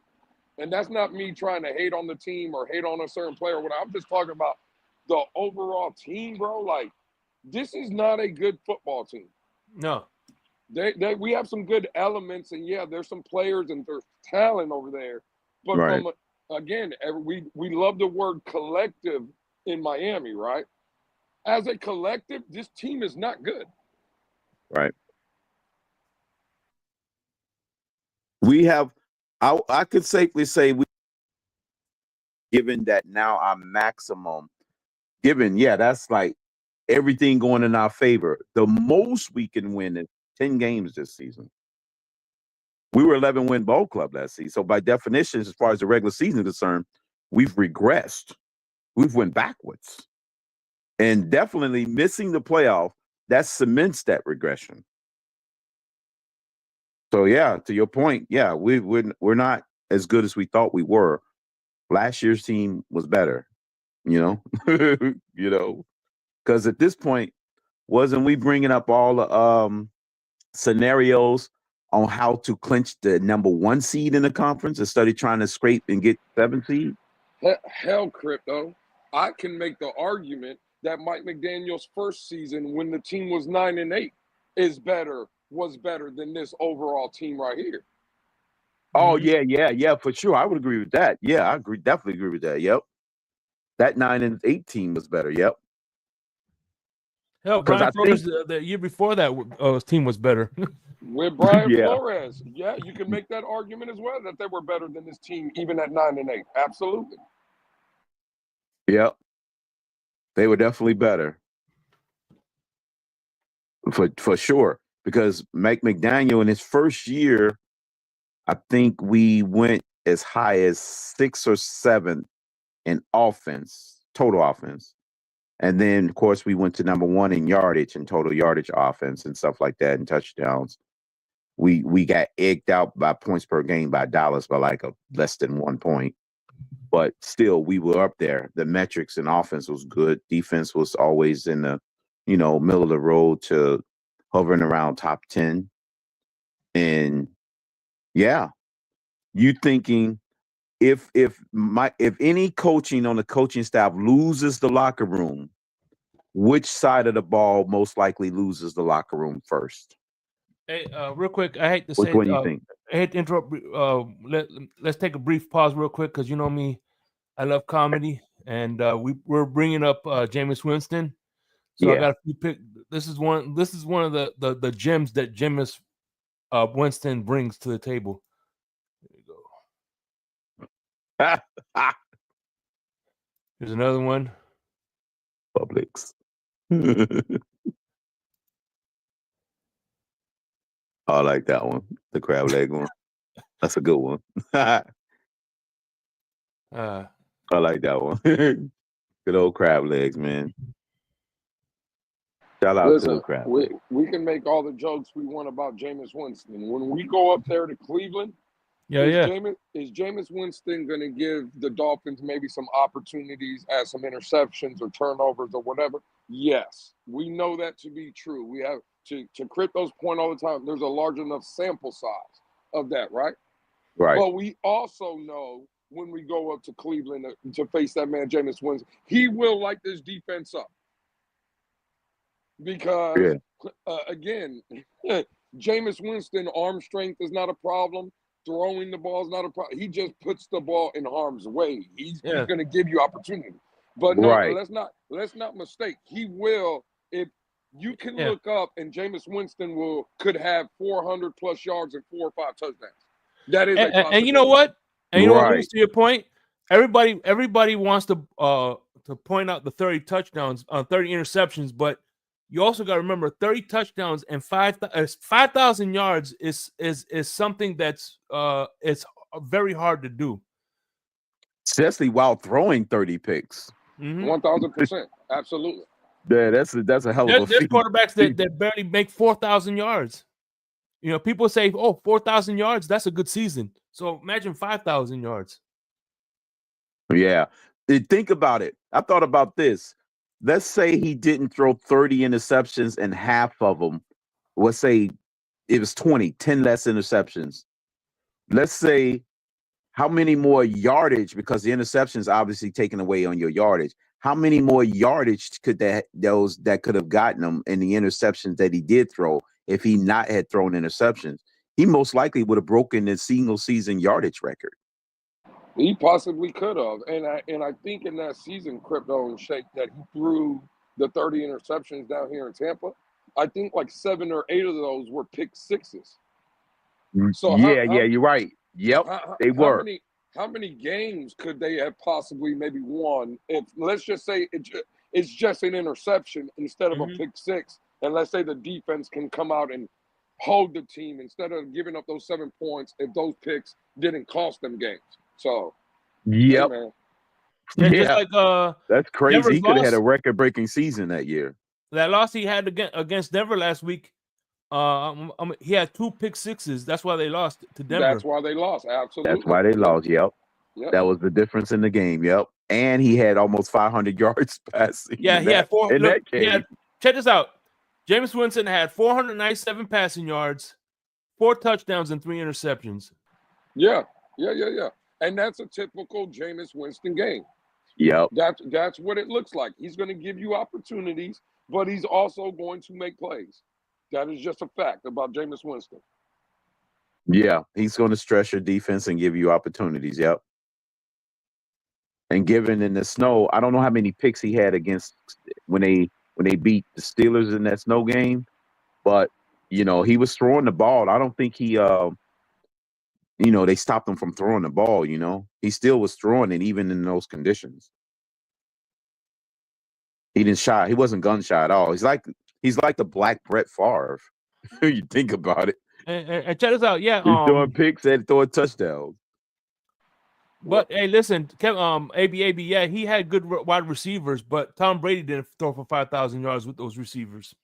And that's not me trying to hate on the team or hate on a certain player. I'm just talking about the overall team, bro. This is not a good football team. No. We have some good elements, and yeah, there's some players and there's talent over there. But we love the word collective in Miami, right? As a collective, this team is not good. Right. We have, I could safely say, given that now our maximum, that's like everything going in our favor. The most we can win is 10 games this season. We were 11-win ball club last season. So by definition, as far as the regular season is concerned, we've regressed. We've went backwards. And definitely missing the playoff, that cements that regression. So yeah, to your point, yeah, we're not as good as we thought we were. Last year's team was better, because at this point, wasn't we bringing up all the scenarios on how to clinch the number 1 seed in the conference instead of trying to scrape and get 7 seed? Hell, Crypto, I can make the argument that Mike McDaniel's first season, when the team was 9-8, was better than this overall team right here. Oh, yeah, for sure. I would agree with that. Yeah, I definitely agree with that. Yep. That 9-8 team was better. Yep. Hell, Brian Flores, the year before that team was better. With Brian Flores, yeah, you can make that argument as well, that they were better than this team, even at 9-8. Absolutely. Yep. They were definitely better. For sure. Because Mike McDaniel in his first year, I think we went as high as 6 or 7 in offense, total offense. And then, of course, we went to number 1 in yardage and total yardage offense and stuff like that and touchdowns. We got egged out by points per game by Dallas by like a less than 1 point. But still, we were up there. The metrics in offense was good. Defense was always in the, middle of the road to hovering around top 10. And yeah, you thinking if any coaching on the coaching staff loses the locker room, which side of the ball most likely loses the locker room first? Hey, real quick, I hate to Which say, one do you think? I hate to interrupt. Let's take a brief pause, real quick, because you know me, I love comedy, and we're bringing up Jameis Winston. So I Yeah. got a few pick. This is one of the gems that Jameis Winston brings to the table. There you go. Here's another one. Publix. I like that one. The crab leg one. That's a good one. I like that one. Good old crab legs, man. Shout out to the Listen, crab we, legs. we can make all the jokes we want about Jameis Winston. When we go up there to Cleveland, is Jameis Winston going to give the Dolphins maybe some opportunities as some interceptions or turnovers or whatever? Yes, we know that to be true. We have to Crypto's point all the time. There's a large enough sample size of that, right? Right. But we also know when we go up to Cleveland to face that man, Jameis Winston, he will light this defense up. Because, again, Jameis Winston, arm strength is not a problem. Throwing the ball is not a problem. He just puts the ball in harm's way. He's going to give you opportunity. But no, let's not mistake. He will, if you can look up, and Jameis Winston could have 400 plus yards and 4 or 5 touchdowns. That is a possibility. And you know what? And you know what, Luis, to your point, everybody wants to point out the 30 touchdowns, 30 interceptions, but you also got to remember 30 touchdowns and 5,000 yards is something that's it's very hard to do, especially while throwing 30 picks. 1,000%, absolutely. Yeah, that's a hell of a There's feat. quarterbacks that barely make 4,000 yards. You know, people say, "Oh, 4,000 yards, that's a good season." So imagine 5,000 yards. Yeah, think about it. I thought about this. Let's say he didn't throw 30 interceptions and half of them, let's say it was 10 less interceptions. Let's say how many more yardage, because the interceptions obviously taken away on your yardage. How many more yardage could that could have gotten him in the interceptions that he did throw if he not had thrown interceptions? He most likely would have broken the single season yardage record. He possibly could have, and I think in that season, Crypto and Shake, that he threw the 30 interceptions down here in Tampa. I think like 7 or 8 of those were pick sixes. So you're right. Yep, they were. How many games could they have possibly maybe won if, let's just say, it's just an interception instead of a pick six, and let's say the defense can come out and hold the team instead of giving up those 7 points if those picks didn't cost them games. So, yep. Hey, man. Just like that's crazy. Denver's he could have had a record-breaking season that year. That loss he had against Denver last week, he had 2 pick sixes. That's why they lost to Denver. That's why they lost. Absolutely. That's why they lost. Yep. That was the difference in the game. Yep. And he had almost 500 yards passing. Yeah, he had 4. Check this out. Jameis Winston had 497 passing yards, 4 touchdowns, and 3 interceptions. Yeah. And that's a typical Jameis Winston game. Yep. That's what it looks like. He's going to give you opportunities, but he's also going to make plays. That is just a fact about Jameis Winston. Yeah, he's going to stress your defense and give you opportunities. Yep. And given in the snow, I don't know how many picks he had against when they beat the Steelers in that snow game, but he was throwing the ball. I don't think he they stopped him from throwing the ball. He still was throwing it even in those conditions. He didn't shy. He wasn't gun shy at all. He's like the Black Brett Favre. You think about it. And check this out. Yeah, he's throwing picks and throwing touchdowns. But hey, listen, AB, yeah, he had good wide receivers, but Tom Brady didn't throw for 5,000 yards with those receivers.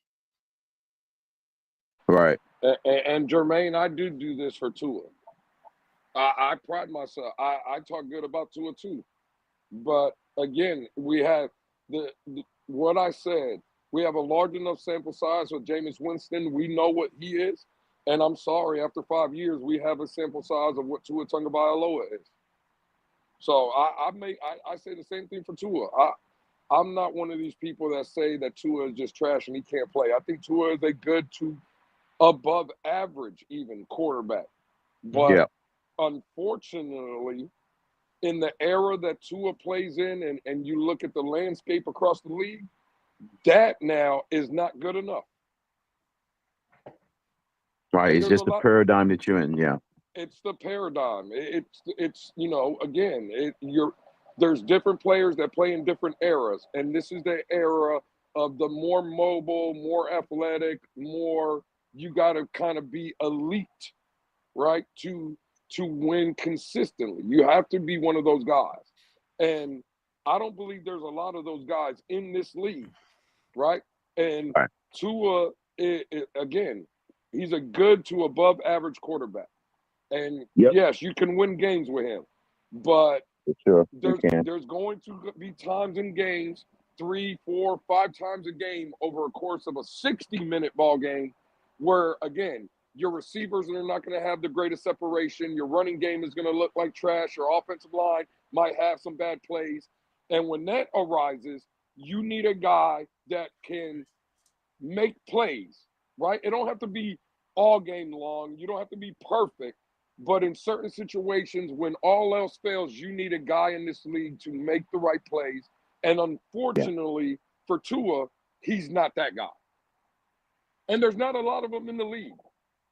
Right. And Jermaine, I do this for Tua. I pride myself. I talk good about Tua too. But again, we have what I said. We have a large enough sample size with Jameis Winston. We know what he is. And I'm sorry, after 5 years, we have a sample size of what Tua Tagovailoa is. So I say the same thing for Tua. I'm not one of these people that say that Tua is just trash and he can't play. I think Tua is a good to above average even quarterback. But Yeah. unfortunately, in the era that Tua plays in, and you look at the landscape across the league, that now is not good enough. Right. And It's there's a just the lot. paradigm that you're in. Yeah. It's the paradigm. It's again, there's different players that play in different eras, and this is the era of the more mobile, more athletic, more you got to kind of be elite, right? To win consistently, you have to be one of those guys, and I don't believe there's a lot of those guys in this league, right? And Right. Tua, again, he's a good to above average quarterback. And Yep. yes, you can win games with him, but For sure. You can. there's going to be times in games, 3, 4, 5 times a game over a course of a 60-minute ball game, where again your receivers are not going to have the greatest separation. Your running game is going to look like trash. Your offensive line might have some bad plays, and when that arises, you need a guy that can make plays. Right? It don't have to be all game long. You don't have to be perfect. But in certain situations, when all else fails, you need a guy in this league to make the right plays. And unfortunately for Tua, he's not that guy. And there's not a lot of them in the league.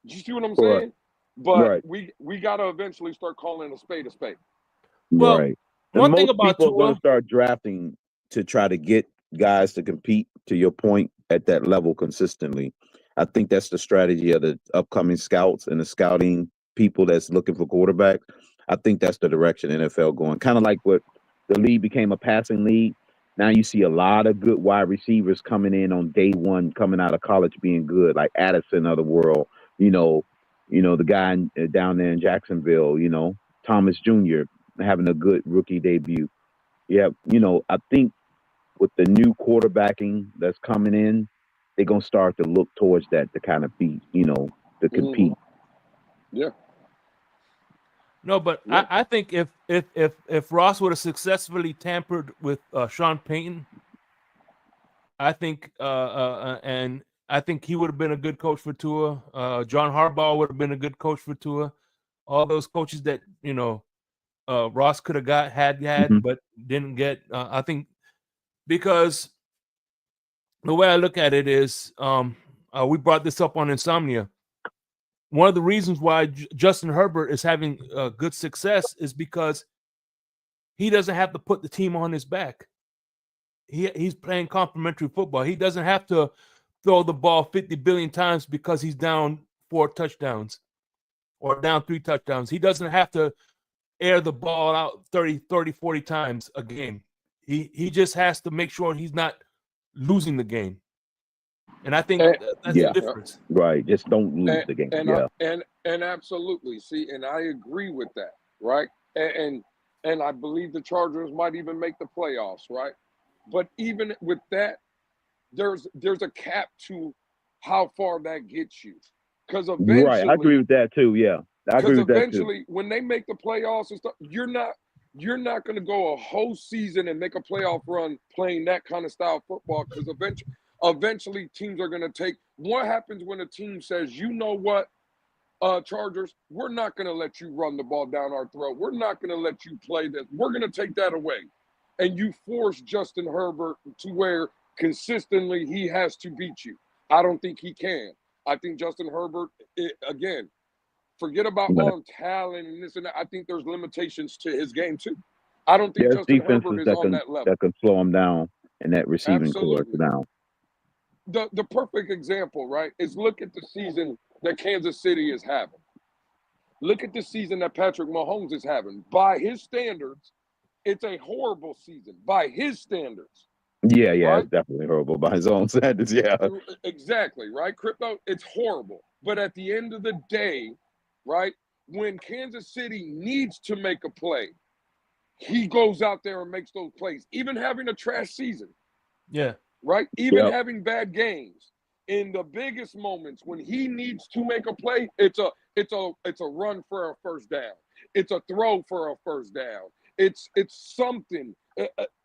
You see what I'm Right. saying? But Right. we got to eventually start calling a spade a spade. Well, Right. one And thing most about people are going Tua, to start drafting to try to get guys to compete, to your point, at that level consistently. I think that's the strategy of the upcoming scouts and the scouting people that's looking for quarterbacks. I think that's the direction NFL going. Kind of like what the league became a passing league. Now you see a lot of good wide receivers coming in on day one, coming out of college being good, like Addison of the world. The guy down there in Jacksonville. Thomas Jr. having a good rookie debut. Yeah, I think with the new quarterbacking that's coming in, they're gonna start to look towards that to kind of be, to compete. Yeah. no, but Yeah. I think if Ross would have successfully tampered with Sean Payton, I think and I think he would have been a good coach for Tua. John Harbaugh would have been a good coach for Tua. All those coaches that Ross could have had, Mhm. but didn't get. I think because the way I look at it is, we brought this up on Insomnia. One of the reasons why Justin Herbert is having good success is because he doesn't have to put the team on his back. He's playing complementary football. He doesn't have to throw the ball 50 billion times because he's down 4 touchdowns or down 3 touchdowns. He doesn't have to air the ball out 30, 40 times a game. He just has to make sure he's not losing the game. And I think that's the difference. Right. Just don't lose the game. And absolutely. See, and I agree with that, right? And I believe the Chargers might even make the playoffs, right? But even with that, there's a cap to how far that gets you. Because eventually, right. I agree with that too. Yeah. I agree with that too. Eventually, when they make the playoffs and stuff, you're not going to go a whole season and make a playoff run playing that kind of style of football. Because eventually teams are going to take. What happens when a team says, you know what, Chargers, we're not going to let you run the ball down our throat. We're not going to let you play this. We're going to take that away. And you force Justin Herbert to where consistently he has to beat you. I don't think he can. I think Justin Herbert, again, forget about arm talent and this and that. I think there's limitations to his game too. I don't think Justin Herbert is on that level. That can slow him down and that receiving core down. The perfect example, right, is look at the season that Kansas City is having. Look at the season that Patrick Mahomes is having. By his standards, it's a horrible season. By his standards. Yeah, right? It's definitely horrible by his own standards. Yeah. Exactly, right? Crypto, it's horrible. But at the end of the day, right, when Kansas City needs to make a play, he goes out there and makes those plays, even having a trash season. Yeah. Right? Even having bad games. In the biggest moments when he needs to make a play, it's a run for a first down. It's a throw for a first down. It's something.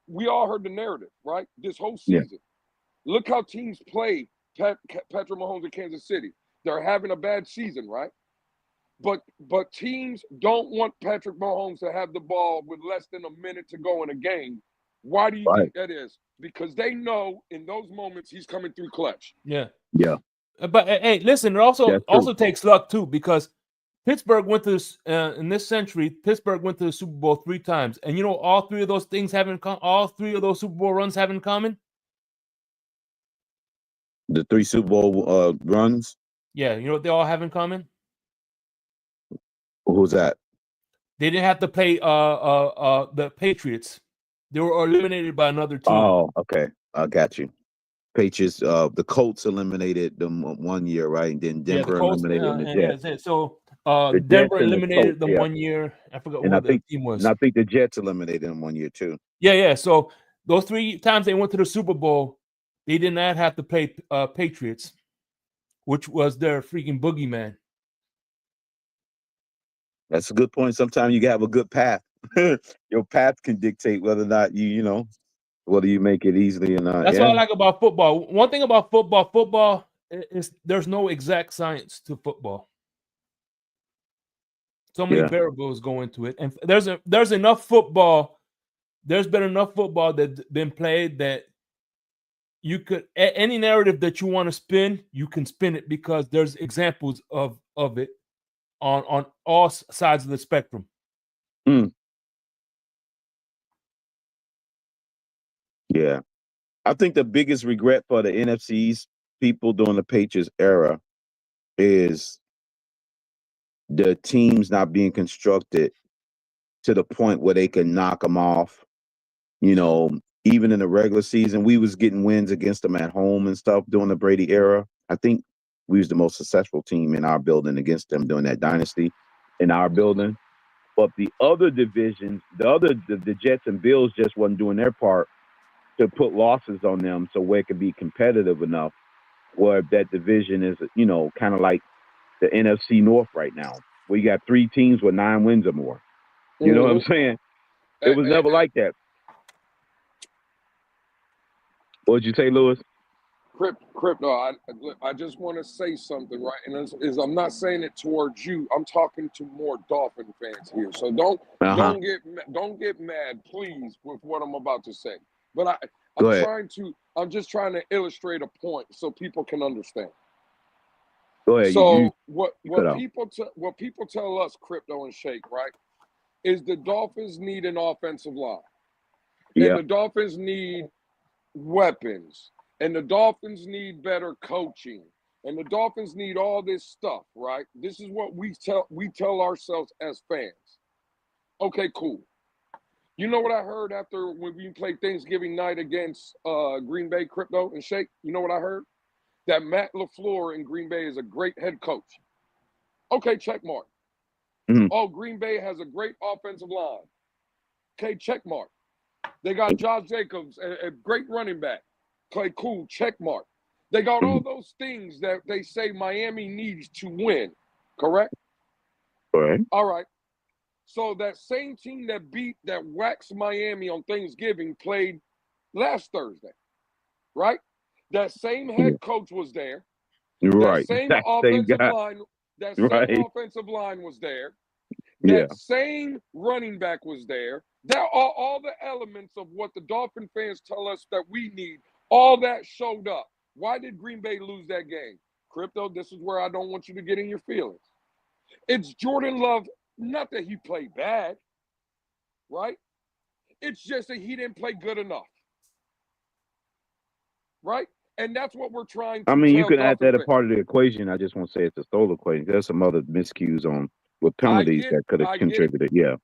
We all heard the narrative, right? This whole Yeah. season. Look how teams play Patrick Mahomes in Kansas City. They're having a bad season, right? But teams don't want Patrick Mahomes to have the ball with less than a minute to go in a game. Why do you Right. think that is? Because they know in those moments he's coming through clutch. Yeah. Yeah. But hey, listen, it also That's true. takes luck too, because Pittsburgh went to this in this century. Pittsburgh went to the Super Bowl 3 times, and you know all three of those things all three of those Super Bowl runs have in common. The 3 Super Bowl runs. Yeah, you know what they all have in common? Who's that? They didn't have to play the Patriots. They were eliminated by another team. Oh, okay. I got you. Patriots. The Colts eliminated them one year, right? And then Denver the Colts, eliminated the Jets. yeah, so The Denver Jets and the eliminated Colts, them yeah. 1 year. I forgot And what I the team was. And I think the Jets eliminated them 1 year too. Yeah. So those 3 times they went to the Super Bowl, they did not have to play Patriots, which was their freaking boogeyman. That's a good point. Sometimes you have a good path. Your path can dictate whether or not whether you make it easily or not. That's what I like about football. One thing about football is there's no exact science to football. So many variables go into it, and there's enough football. There's been enough football that's been played that you could any narrative that you want to spin, you can spin it, because there's examples of it on all sides of the spectrum. Yeah. I think the biggest regret for the NFC's people during the Patriots era is the teams not being constructed to the point where they can knock them off. You know, even in the regular season, we was getting wins against them at home and stuff during the Brady era. I think we was the most successful team in our building against them during that dynasty in our building. But the other divisions, the Jets and Bills just wasn't doing their part to put losses on them so where it could be competitive enough, where that division is, kind of like the NFC North right now, where you got 3 teams with 9 wins or more. You know what I'm saying? It was never like that. What'd you say, Lewis? Crypto, I just want to say something, right? And I'm not saying it towards you. I'm talking to more Dolphin fans here. So don't get mad, please, with what I'm about to say. But I'm just trying to illustrate a point so people can understand. Go ahead. So what people tell us, Crypto and Shake, right, is the Dolphins need an offensive line. Yeah. And the Dolphins need weapons. And the Dolphins need better coaching. And the Dolphins need all this stuff, right? This is what we tell ourselves as fans. Okay, cool. You know what I heard after when we played Thanksgiving night against Green Bay, Crypto and Shake? You know what I heard? That Matt LaFleur in Green Bay is a great head coach. Okay, check mark. Mm-hmm. Oh, Green Bay has a great offensive line. Okay, check mark. They got Josh Jacobs, a great running back. Okay, cool, check mark. They got all those things that they say Miami needs to win, correct? Correct. All right. So that same team that waxed Miami on Thanksgiving played last Thursday, right? That same head coach was there. Right. That same offensive line was there. That same running back was there. That all the elements of what the Dolphin fans tell us that we need, all that showed up. Why did Green Bay lose that game? Crypto, this is where I don't want you to get in your feelings. It's Jordan Love, not that he played bad, right? It's just that he didn't play good enough, right? And that's what we're trying to you can Dolphin add that fans. a part of the equation. I just want to say it's a solo equation. There's some other miscues with penalties that could have contributed. Yeah.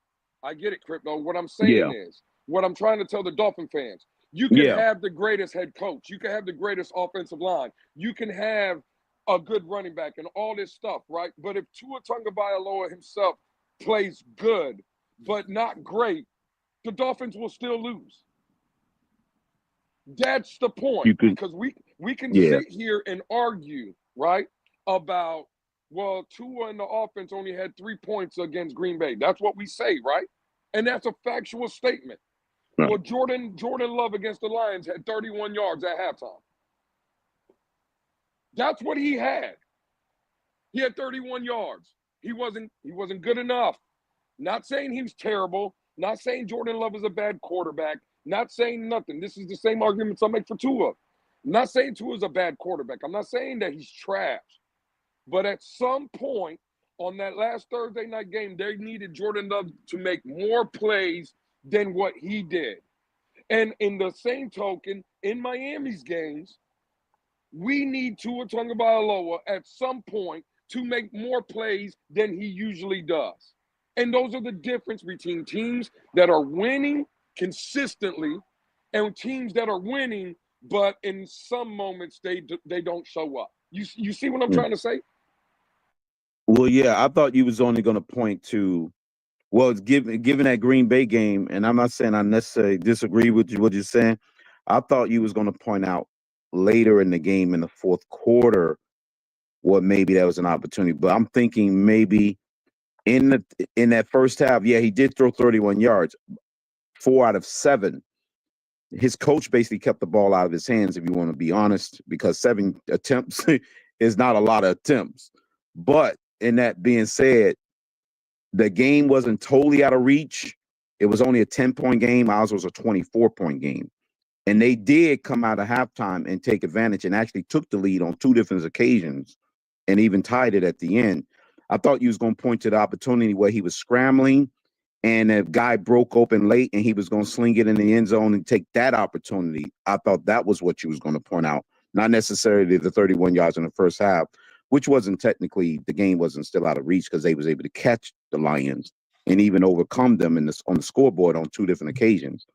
I get it, Crypto. What I'm saying is, what I'm trying to tell the Dolphin fans, you can have the greatest head coach. You can have the greatest offensive line. You can have a good running back and all this stuff, right? But if Tua Tagovailoa himself plays good but not great, the Dolphins will still lose. That's the point. Because we can sit here and argue, right, about, well, Tua and the offense only had 3 points against Green Bay. That's what we say, right? And that's a factual statement. Right. Well, Jordan Love against the Lions had 31 yards at halftime. That's what he had. He had 31 yards. He wasn't good enough. Not saying he was terrible. Not saying Jordan Love is a bad quarterback. Not saying nothing. This is the same arguments I make for Tua. I'm not saying Tua is a bad quarterback. I'm not saying that he's trash. But at some point on that last Thursday night game, they needed Jordan Love to make more plays than what he did. And in the same token, in Miami's games, we need Tua Tagovailoa at some point to make more plays than he usually does. And those are the difference between teams that are winning consistently and teams that are winning, but in some moments they don't show up. You see what I'm trying to say? Well, yeah, I thought you was only going to point to, well, it's given that Green Bay game, and I'm not saying I necessarily disagree with what you're saying. I thought you was going to point out later in the game in the fourth quarter what maybe that was an opportunity. But I'm thinking maybe in that first half, yeah, he did throw 31 yards, 4 out of 7. His coach basically kept the ball out of his hands, if you want to be honest, because 7 attempts is not a lot of attempts. But in that being said, the game wasn't totally out of reach. It was only a 10-point game. Ours was a 24-point game. And they did come out of halftime and take advantage and actually took the lead on 2 different occasions and even tied it at the end. I thought you was going to point to the opportunity where he was scrambling and a guy broke open late and he was going to sling it in the end zone and take that opportunity. I thought that was what you was going to point out, not necessarily the 31 yards in the first half, which wasn't technically, the game wasn't still out of reach because they was able to catch the Lions and even overcome them on the scoreboard on 2 different occasions.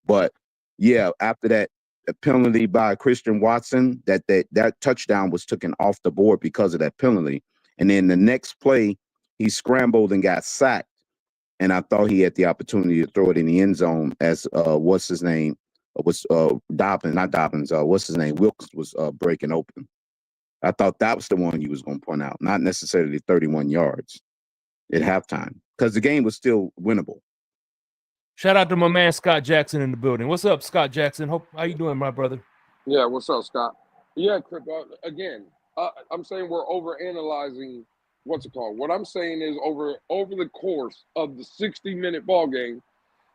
But yeah, after that penalty by Christian Watson, that touchdown was taken off the board because of that penalty. And then the next play, he scrambled and got sacked. And I thought he had the opportunity to throw it in the end zone as what's his name? Dobbins, not Dobbins, what's his name? Wilkes was breaking open. I thought that was the one you was going to point out, not necessarily 31 yards at halftime, because the game was still winnable. Shout out to my man Scott Jackson in the building. What's up, Scott Jackson? How you doing, my brother? Yeah, what's up, Scott? Yeah, again, I'm saying we're overanalyzing what's it called. What I'm saying is over the course of the 60-minute ball game,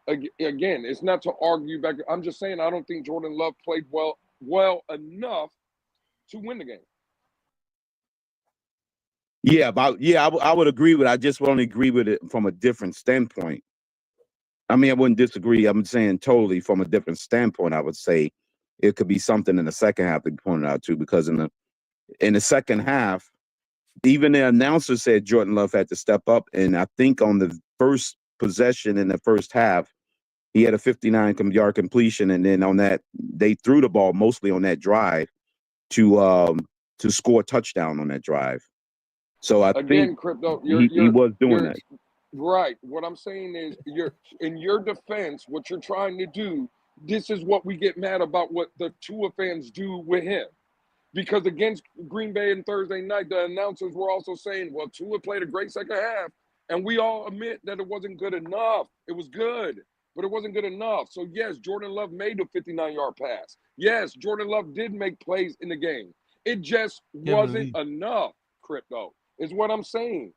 again, it's not to argue back. I'm just saying I don't think Jordan Love played well enough to win the game. Yeah, I would agree with it. I just would only agree with it from a different standpoint. I mean, I wouldn't disagree. I'm saying totally from a different standpoint. I would say it could be something in the second half to be pointed out too, because in the second half, even the announcer said Jordan Love had to step up. And I think on the first possession in the first half, he had a 59-yard completion. And then on that, they threw the ball mostly on that drive to score a touchdown on that drive. So I think Crypto, he was doing that. Right. What I'm saying is in your defense, what you're trying to do, this is what we get mad about what the Tua fans do with him. Because against Green Bay on Thursday night, the announcers were also saying, well, Tua played a great second half. And we all admit that it wasn't good enough. It was good, but it wasn't good enough. So, yes, Jordan Love made a 59-yard pass. Yes, Jordan Love did make plays in the game. It just wasn't enough, Crypto, is what I'm saying.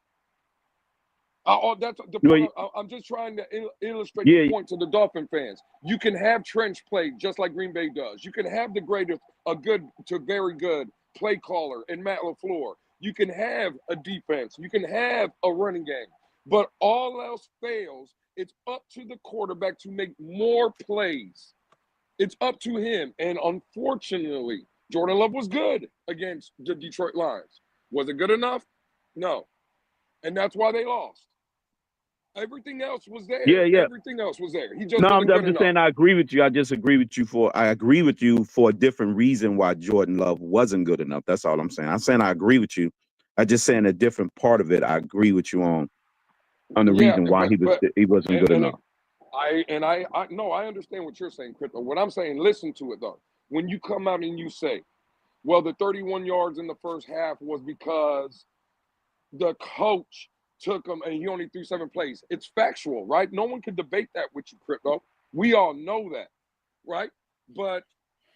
That's the point. I'm just trying to illustrate the point to the Dolphin fans. You can have trench play just like Green Bay does. You can have a good to very good play caller in Matt LaFleur. You can have a defense. You can have a running game. But all else fails, it's up to the quarterback to make more plays. It's up to him. And unfortunately, Jordan Love was good against the Detroit Lions. Was it good enough? No. And that's why they lost. Everything else was there. Yeah. Everything else was there. He just I'm just saying I agree with you. I just agree with you for a different reason why Jordan Love wasn't good enough. That's all I'm saying. I'm saying I agree with you. I just saying a different part of it. I agree with you on the reason why he wasn't good enough. I understand what you're saying, Crypto. What I'm saying, listen to it though. When you come out and you say, well, the 31 yards in the first half was because the coach took him and he only threw 7 plays. It's factual, right? No one can debate that with you, Crypto. We all know that, right? But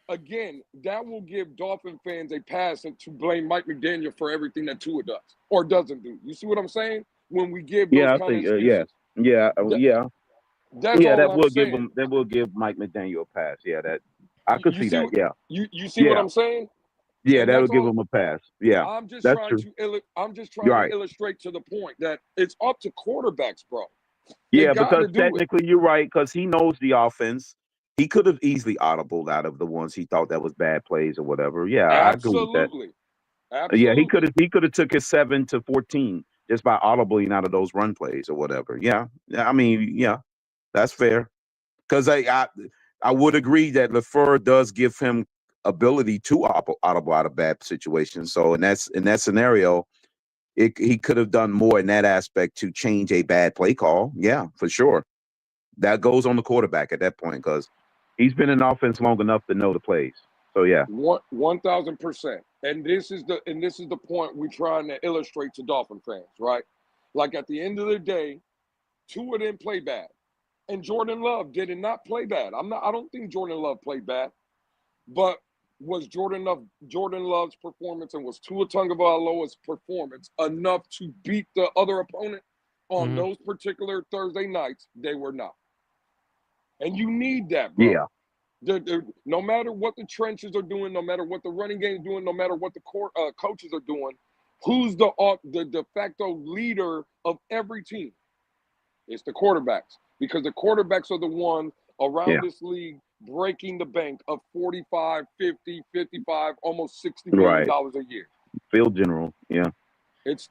again, that will give Dolphin fans a pass to blame Mike McDaniel for everything that Tua does or doesn't do. You see what I'm saying? When we give those I kind of think excuses. That That's all I'm will give saying. him. That will give Mike McDaniel a pass. Yeah, that I could You see see, that. Yeah, you see what I'm saying? yeah, And that'll that's give all. him a pass. Yeah, I'm just that's trying true. to You're right. illustrate to the point that it's up to quarterbacks, bro. They Yeah, got because to do it. technically you're right, because he knows the offense. He could have easily audibled out of the ones he thought that was bad plays or whatever. Yeah, I agree with that. Absolutely. Yeah, Absolutely. he could have took his 7 to 14 just by audibling out of those run plays or whatever. Yeah, I mean, yeah, that's fair. Because I would agree that LaFleur does give him ability to audible out of bad situations. So in that scenario, he could have done more in that aspect to change a bad play call. Yeah, for sure. That goes on the quarterback at that point because he's been in offense long enough to know the plays. So yeah. 1,000%. And this is the point we're trying to illustrate to Dolphin fans, right? Like at the end of the day, Tua didn't play bad. And Jordan Love did not play bad. I don't think Jordan Love played bad. But was Jordan Love's performance and was Tua Tagovailoa's performance enough to beat the other opponent on those particular Thursday nights? They were not. And you need that, bro. Yeah. No matter what the trenches are doing, no matter what the running game is doing, no matter what the coaches are doing, who's the de facto leader of every team? It's the quarterbacks, because the quarterbacks are the ones around this league breaking the bank of 45, 50, 55, almost $60 million a year. Field general, yeah. It's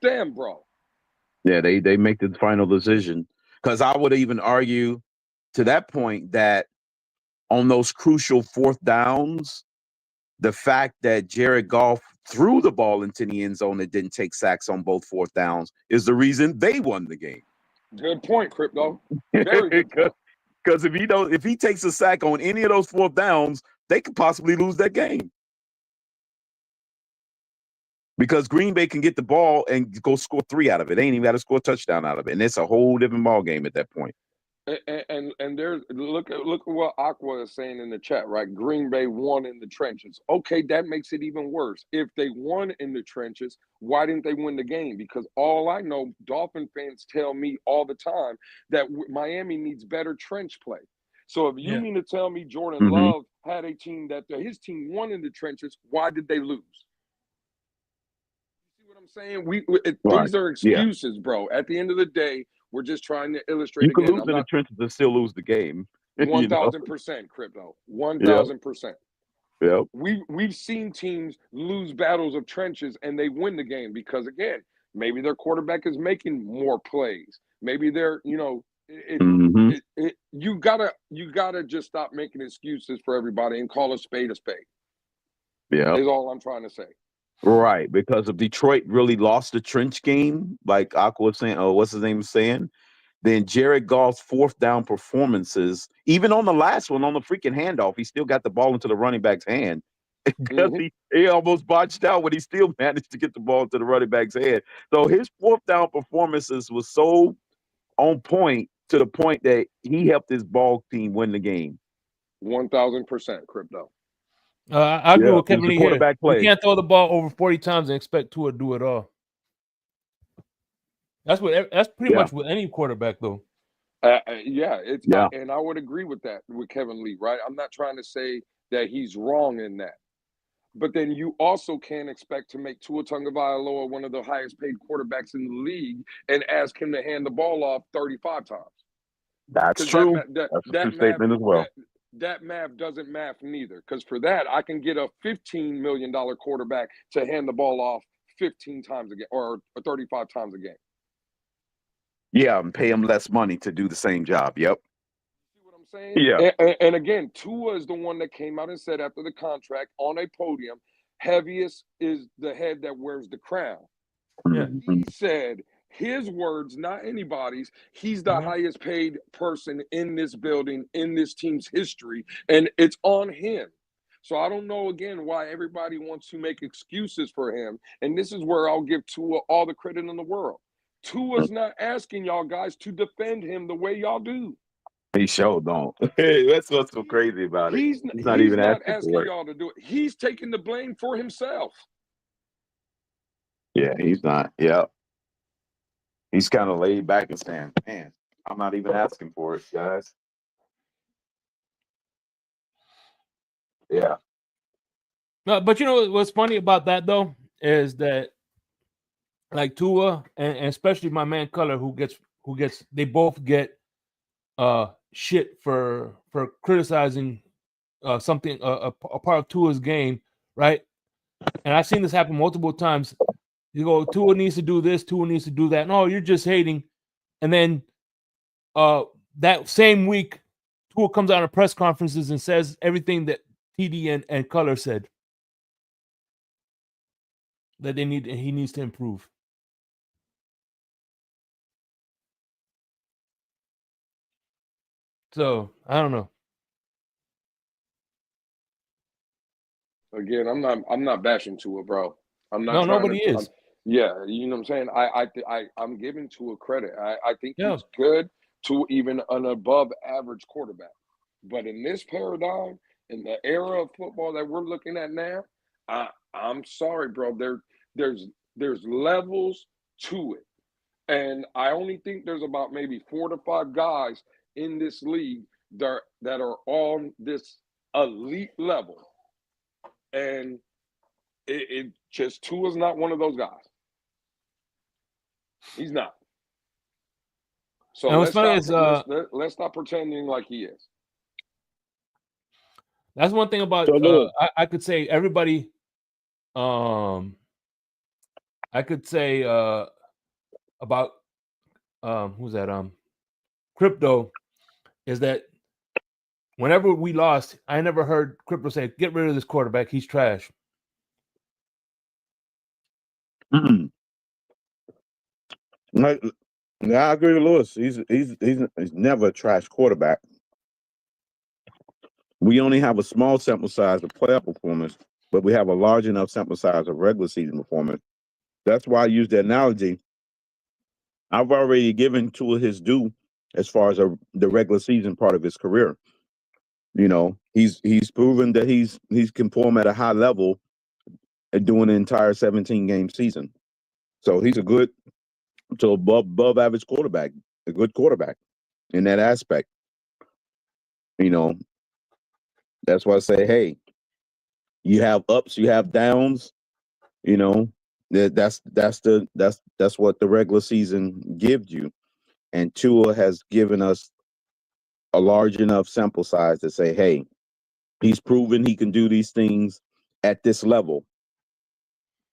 them, bro. Yeah, they make the final decision. Because I would even argue to that point that on those crucial 4th downs, the fact that Jared Goff threw the ball into the end zone and didn't take sacks on both 4th downs is the reason they won the game. Good point, Crypto. Very good point. Because if he takes a sack on any of those 4th downs, they could possibly lose that game. Because Green Bay can get the ball and go score 3 out of it. They ain't even got to score a touchdown out of it. And it's a whole different ball game at that point. And there's look at what Aqua is saying in the chat, right? Green Bay won in the trenches. Okay, that makes it even worse. If they won in the trenches, why didn't they win the game? Because all I know, Dolphin fans tell me all the time that Miami needs better trench play. So if you mean to tell me Jordan Love had a team that his team won in the trenches, why did they lose? You see what I'm saying? These are excuses, bro. At the end of the day, we're just trying to illustrate you again. You can lose in the trenches and still lose the game. 1,000%, Crypto. 1,000%. Yep. We've seen teams lose battles of trenches and they win the game because, again, maybe their quarterback is making more plays. Maybe they're, you gotta just stop making excuses for everybody and call a spade a spade. Yeah, is all I'm trying to say. Right, because if Detroit really lost the trench game, like Aqua was saying, what's his name was saying, then Jared Goff's 4th down performances, even on the last one, on the freaking handoff, he still got the ball into the running back's hand. Because he almost botched out, but he still managed to get the ball to the running back's hand. So his 4th down performances was so on point to the point that he helped his ball team win the game. 1,000%, Crypto. I agree with Kevin Lee here. Play. You can't throw the ball over 40 times and expect Tua to do it all. That's pretty much with any quarterback, though. And I would agree with that with Kevin Lee, right? I'm not trying to say that he's wrong in that, but then you also can't expect to make Tua Tagovailoa one of the highest paid quarterbacks in the league and ask him to hand the ball off 35 times. That's true. That's a true statement as well. That math doesn't math neither, because for that I can get a $15 million quarterback to hand the ball off 15 times a game or 35 times a game. Yeah, and pay him less money to do the same job. Yep. See what I'm saying? Yeah. And again, Tua is the one that came out and said after the contract on a podium, heaviest is the head that wears the crown. Yeah. He said, his words, not anybody's, he's the highest paid person in this building, in this team's history, and it's on him. So I don't know, again, why everybody wants to make excuses for him. And this is where I'll give Tua all the credit in the world. Tua's not asking y'all guys to defend him the way y'all do. He sure don't. That's what's so crazy about it. He's not even asking for it. y'all to do it. He's taking the blame for himself. Yeah, he's not. Yeah. He's kind of laid back and saying, man, I'm not even asking for it, guys. Yeah. No, but you know what's funny about that though is that like Tua and especially my man Color who gets they both get shit for criticizing something a part of Tua's game, right? And I've seen this happen multiple times. You go, Tua needs to do this, Tua needs to do that. No, you're just hating. And then that same week, Tua comes out of press conferences and says everything that TD and Color said that he needs to improve. So I don't know. Again, I'm not bashing Tua, bro. I'm not No, trying nobody to. is. Yeah, you know what I'm saying. I'm giving Tua credit. I think Yeah. he's good to even an above average quarterback. But in this paradigm, in the era of football that we're looking at now, I'm sorry, bro. There's levels to it, and I only think there's about maybe 4 to 5 guys in this league that are on this elite level. And it just Tua's not one of those guys. He's not. So And what's funny is let's stop pretending like he is. that's one thing about I could say everybody I could say about who's that Crypto is that whenever we lost, I never heard Crypto say, "Get rid of this quarterback. He's trash." Like, yeah, I agree with Lewis. He's never a trash quarterback. We only have a small sample size of playoff performance, but we have a large enough sample size of regular season performance. That's why I use the analogy. I've already given Tua his due as far as the regular season part of his career. You know, he's proven that he's can perform at a high level and doing an entire 17 game season. So he's a good to above average quarterback, a good quarterback in that aspect. You know, that's why I say, hey, you have ups, you have downs. You know, that's what the regular season gives you, and Tua has given us a large enough sample size to say, hey, he's proven he can do these things at this level.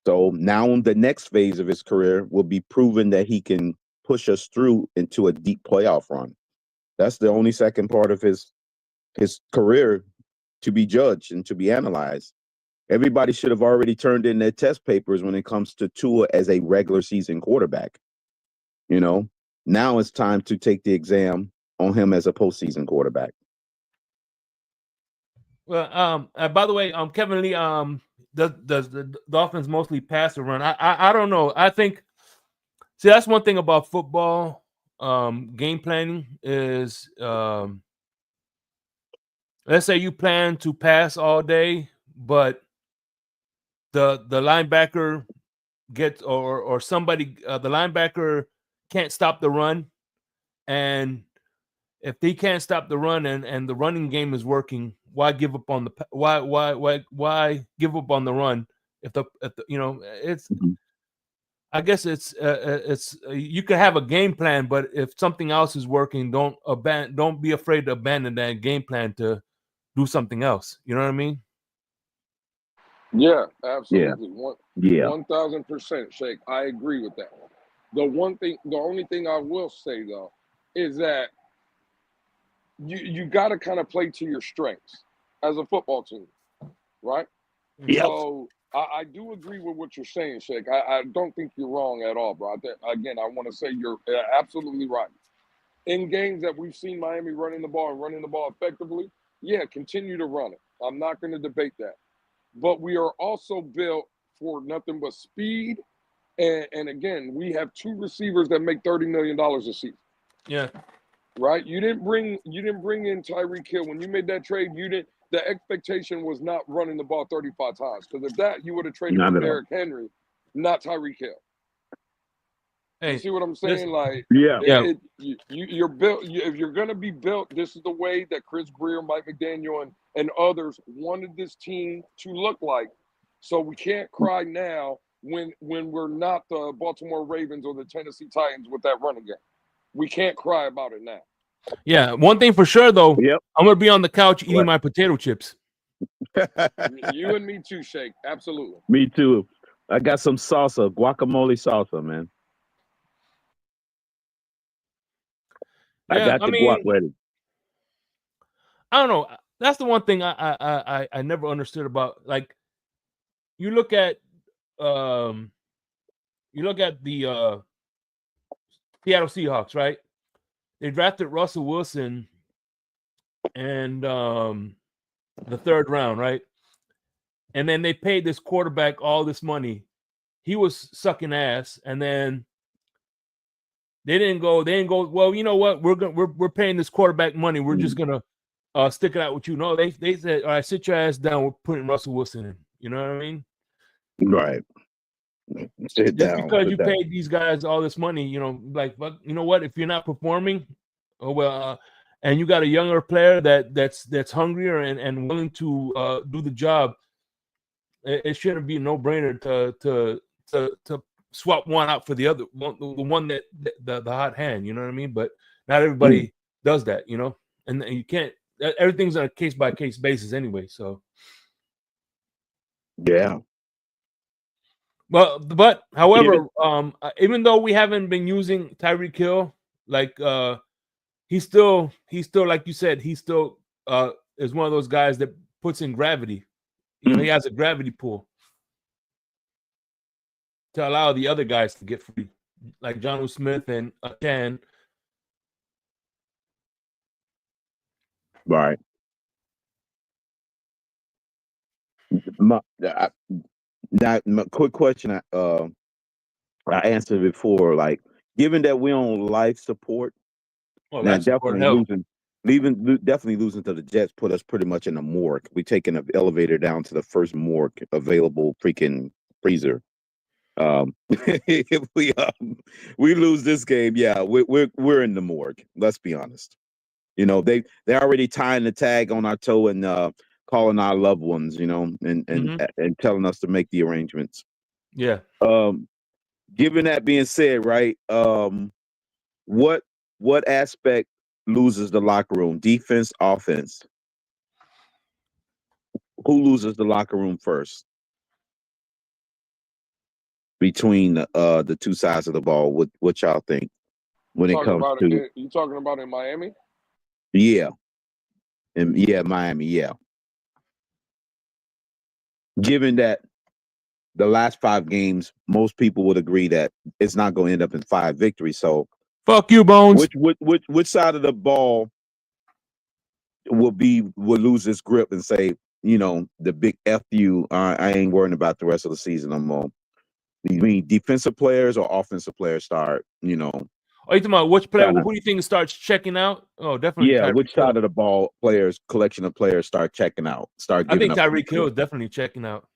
So now the next phase of his career will be proven that he can push us through into a deep playoff run. That's the only second part of his career to be judged and to be analyzed. Everybody should have already turned in their test papers when it comes to Tua as a regular season quarterback. You know, now it's time to take the exam on him as a postseason quarterback. Well, by the way, Kevin Lee, does the Dolphins mostly pass or run? I don't know. I think that's one thing about football. Game planning is let's say you plan to pass all day, but the linebacker gets or somebody the linebacker can't stop the run, and if they can't stop the run and the running game is working, why give up on the why give up on the run if the you know it's I guess it's you could have a game plan, but if something else is working, don't be afraid to abandon that game plan to do something else. You know what I mean? Yeah, absolutely. Yeah. 1000%, Shake. I agree with that. The only thing I will say though, is that you got to kind of play to your strengths as a football team, right? Yep. So I do agree with what you're saying, Shake. I don't think you're wrong at all, bro. Again, I want to say you're absolutely right. In games that we've seen Miami running the ball and running the ball effectively, yeah, continue to run it. I'm not going to debate that. But we are also built for nothing but speed And again, we have 2 receivers that make $30 million a season. Yeah. Right? You didn't bring in Tyreek Hill. When you made that trade, the expectation was not running the ball 35 times. Because if that, you would have traded for Derrick Henry, not Tyreek Hill. Hey, you see what I'm saying? Like, Yeah. you're built. If you're gonna be built, this is the way that Chris Greer, Mike McDaniel, and others wanted this team to look like. So we can't cry now when we're not the Baltimore Ravens or the Tennessee Titans with that running game. We can't cry about it now. Yeah, one thing for sure though. Yep. I'm gonna be on the couch eating my potato chips. You and me too, Shake. Absolutely. Me too. I got some salsa, guacamole salsa, man. Yeah, I got the guac ready. I don't know. That's the one thing I never understood about. Like, you look at the Seattle Seahawks, right? They drafted Russell Wilson and the 3rd round, right? And then they paid this quarterback all this money. He was sucking ass, and then they didn't go. Well, you know what? We're paying this quarterback money. We're just gonna stick it out with you. No, they said, all right, sit your ass down. We're putting Russell Wilson in. You know what I mean? Right. Sit Just down. because you paid these guys all this money, you know, like, you know what? If you're not performing, oh well, and you got a younger player that's hungrier and willing to do the job, it shouldn't be a no-brainer to swap one out for the other one, the one that the hot hand. You know what I mean? But not everybody does that, you know, and you can't. Everything's on a case-by-case basis anyway. So yeah. But however, even though we haven't been using Tyreek Hill, like he's still like you said, he still is one of those guys that puts in gravity. You know, he has a gravity pull to allow the other guys to get free, like Jonnu Smith and Chan. Right. My quick question. I answered before. Like, given that we're on life support, now definitely losing to the Jets put us pretty much in a morgue. We taking an elevator down to the first morgue available freaking freezer. If we lose this game, yeah, we're in the morgue. Let's be honest. You know, they're already tying the tag on our toe and calling our loved ones, you know, and telling us to make the arrangements. Yeah. Given that being said, right, what aspect loses the locker room? Defense, offense? Who loses the locker room first between the 2 sides of the ball? What y'all think when it comes to? You talking about in Miami? Yeah, Miami. Yeah. Given that the last 5 games, most people would agree that it's not going to end up in 5 victories. So, fuck you, Bones. Which side of the ball will lose its grip and say, you know, the big F you? I ain't worrying about the rest of the season no more. You mean defensive players or offensive players start? You know. Are you talking about which player? Who do you think starts checking out? Oh, definitely. Yeah, Tyreek which Hill. side of the ball collection of players start checking out? I think Tyreek Hill is definitely checking out.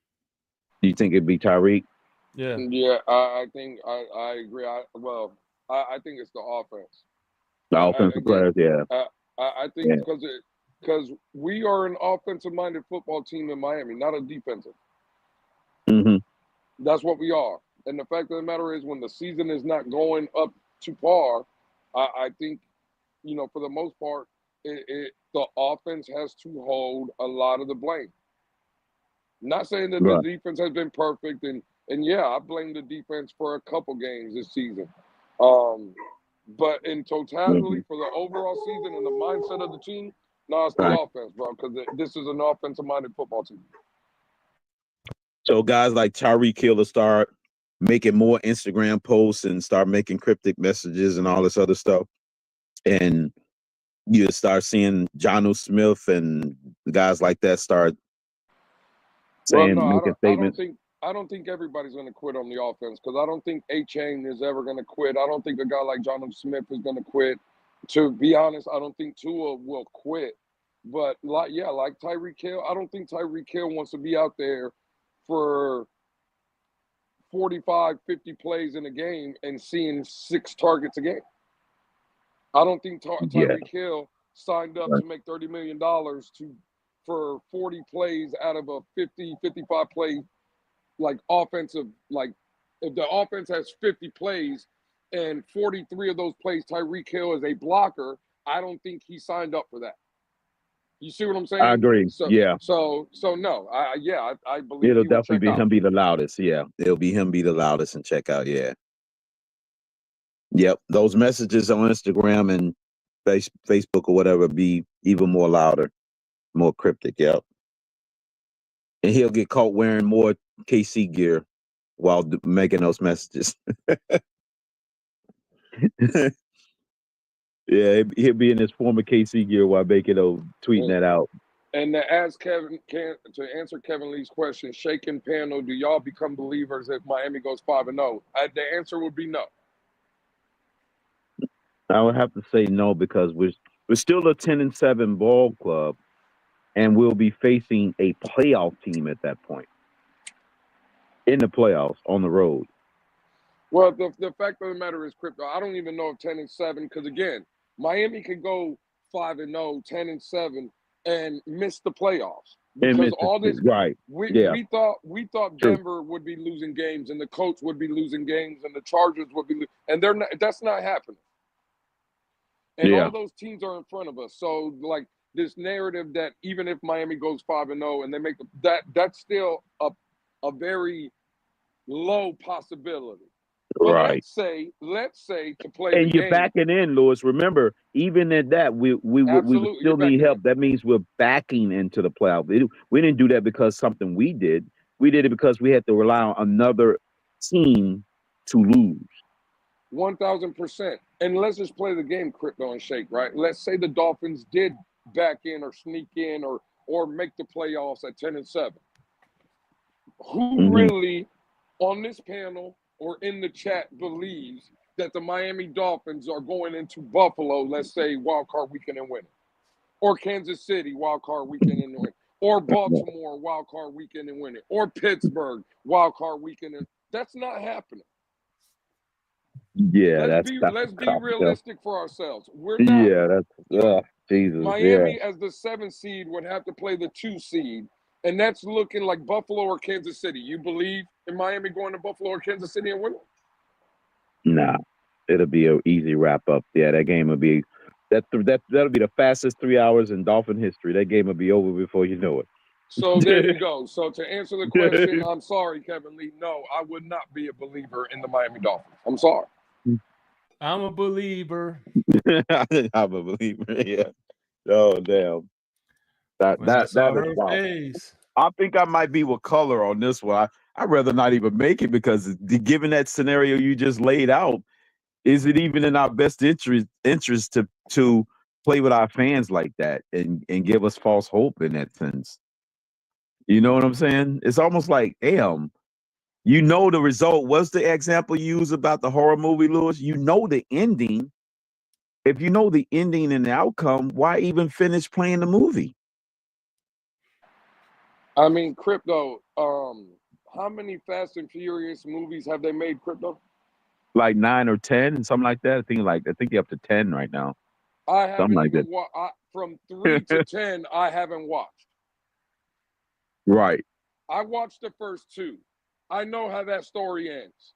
Do you think it'd be Tyreek? Yeah. Yeah, I think I agree. I think it's the offense. The offensive players, yeah. I think because we are an offensive-minded football team in Miami, not a defensive. That's what we are. And the fact of the matter is, when the season is not going up to par, I think, you know, for the most part, the offense has to hold a lot of the blame. Not saying that the defense has been perfect, and yeah, I blame the defense for a couple games this season. But in totality, for the overall season and the mindset of the team, no, it's the offense, bro, because this is an offensive-minded football team. So guys like Tyreek Hill start making more Instagram posts and start making cryptic messages and all this other stuff. And you start seeing Jonnu Smith and guys like that start saying, making statements. I don't think everybody's going to quit on the offense because I don't think A-Chain is ever going to quit. I don't think a guy like Jonathan Smith is going to quit. To be honest, I don't think Tua will quit. But like Tyreek Hill, I don't think Tyreek Hill wants to be out there for 45, 50 plays in a game and seeing 6 targets a game. I don't think Tyreek Hill signed up to make $30 million for 40 plays out of a 50, 55 play like offensive, like if the offense has 50 plays and 43 of those plays Tyreek Hill is a blocker, I don't think he signed up for that. You see what I'm saying? I agree. So no, I believe It'll he will definitely check be out. him be the loudest. Yeah, it'll be him be the loudest and check out. Yeah. Yep. Those messages on Instagram and Facebook or whatever be even more louder, more cryptic. Yep. And he'll get caught wearing more KC gear while making those messages. Yeah, he'll be in his former KC gear while making tweeting that out. And to answer Kevin Lee's question, shaking panel, do y'all become believers if Miami goes 5-0? The answer would be no. I would have to say no because we're still a 10-7 ball club, and we'll be facing a playoff team at that point in the playoffs on the road. Well, the fact of the matter is, Crypto, I don't even know if 10-7, because again, Miami could go 5-0, 10-7, and miss the playoffs because all this. Right. We thought Denver would be losing games, and the Colts would be losing games, and the Chargers would be, and they're not. That's not happening. And all those teams are in front of us. So like this narrative that even if Miami goes 5-0 and they make that's still a very low possibility. But right. let's say to play and the you're game, backing in, Lewis. Remember, even at that, we would still need help. That means we're backing into the playoff. We didn't do that because something we did. We did it because we had to rely on another team to lose. 1,000%. And let's just play the game, Crypto and Shake, right? Let's say the Dolphins did back in or sneak in or make the playoffs at 10-7. Who really on this panel or in the chat believes that the Miami Dolphins are going into Buffalo, let's say, wild card weekend and winning, or Kansas City wild card weekend and winning, or Baltimore wild card weekend and winning, or Pittsburgh wild card weekend and that's not happening. Yeah, let's be realistic for ourselves. We're not. Yeah, that's Jesus. Miami as the 7th seed would have to play the 2 seed, and that's looking like Buffalo or Kansas City. You believe in Miami going to Buffalo or Kansas City and winning? Nah, it'll be an easy wrap up. Yeah, that game will be that'll be the fastest 3 hours in Dolphin history. That game will be over before you know it. So there you go. So to answer the question, I'm sorry, Kevin Lee. No, I would not be a believer in the Miami Dolphins. I'm sorry. I'm a believer. I'm a believer. Yeah. Oh damn. That is wild. Face. I think I might be with color on this one. I'd rather not even make it because given that scenario you just laid out, is it even in our best interest to play with our fans like that and give us false hope in that sense? You know what I'm saying? It's almost like, damn, you know the result. What's the example you use about the horror movie, Lewis? You know the ending. If you know the ending and the outcome, why even finish playing the movie? I mean, Crypto, how many Fast and Furious movies have they made, Crypto? Like 9 or 10, something like that. I think they're up to 10 right now. I haven't even watched. From 3 to 10, I haven't watched. Right. I watched the first 2. I know how that story ends.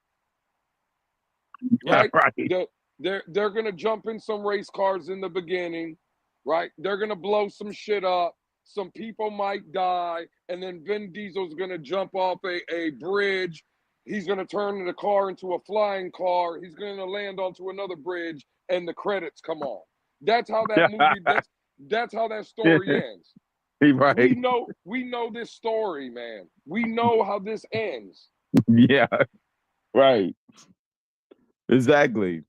Right? Right. They're gonna jump in some race cars in the beginning, right? They're gonna blow some shit up. Some people might die, and then Vin Diesel's gonna jump off a bridge. He's gonna turn the car into a flying car. He's gonna land onto another bridge, and the credits come on. That's how that movie. That's how that story ends. Right. We know this story, man. We know how this ends. Yeah. Right. Exactly.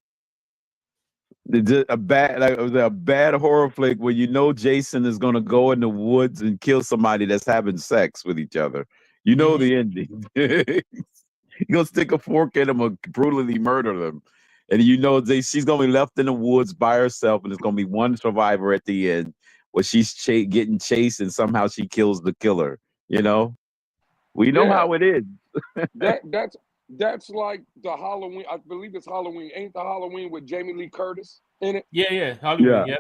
It's a bad horror flick where you know Jason is gonna go in the woods and kill somebody that's having sex with each other. You know the ending. You're gonna stick a fork in them or brutally murder them. And you know she's gonna be left in the woods by herself, and there's gonna be one survivor at the end where she's getting chased and somehow she kills the killer. You know? We know Yeah, how it is. that's like the Halloween. I believe it's Halloween. Ain't the Halloween with Jamie Lee Curtis in it? Yeah, Hollywood. Yeah.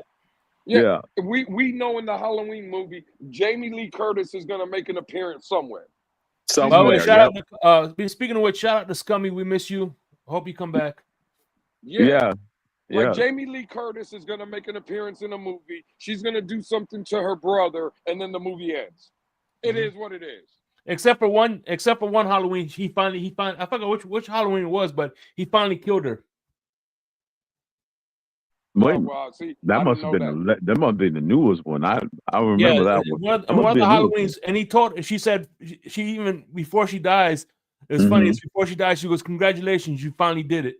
Yeah. We know in the Halloween movie, Jamie Lee Curtis is gonna make an appearance somewhere. By the way, Somewhere. shout out to speaking of which, shout out to Scummy. We miss you. Hope you come back. Yeah. Like Yeah. Jamie Lee Curtis is gonna make an appearance in a movie. She's gonna do something to her brother, and then the movie ends. It is what it is. Except for one Halloween, he finally I forgot which Halloween it was, but he finally killed her. Wait, Well, see, that I must didn't have know been that. that must have been the newest one. I remember that one. One That of must the be a newest one. Halloweens, and he told she said she even before she dies. It's funny. It's before she dies. She goes, "Congratulations, you finally did it."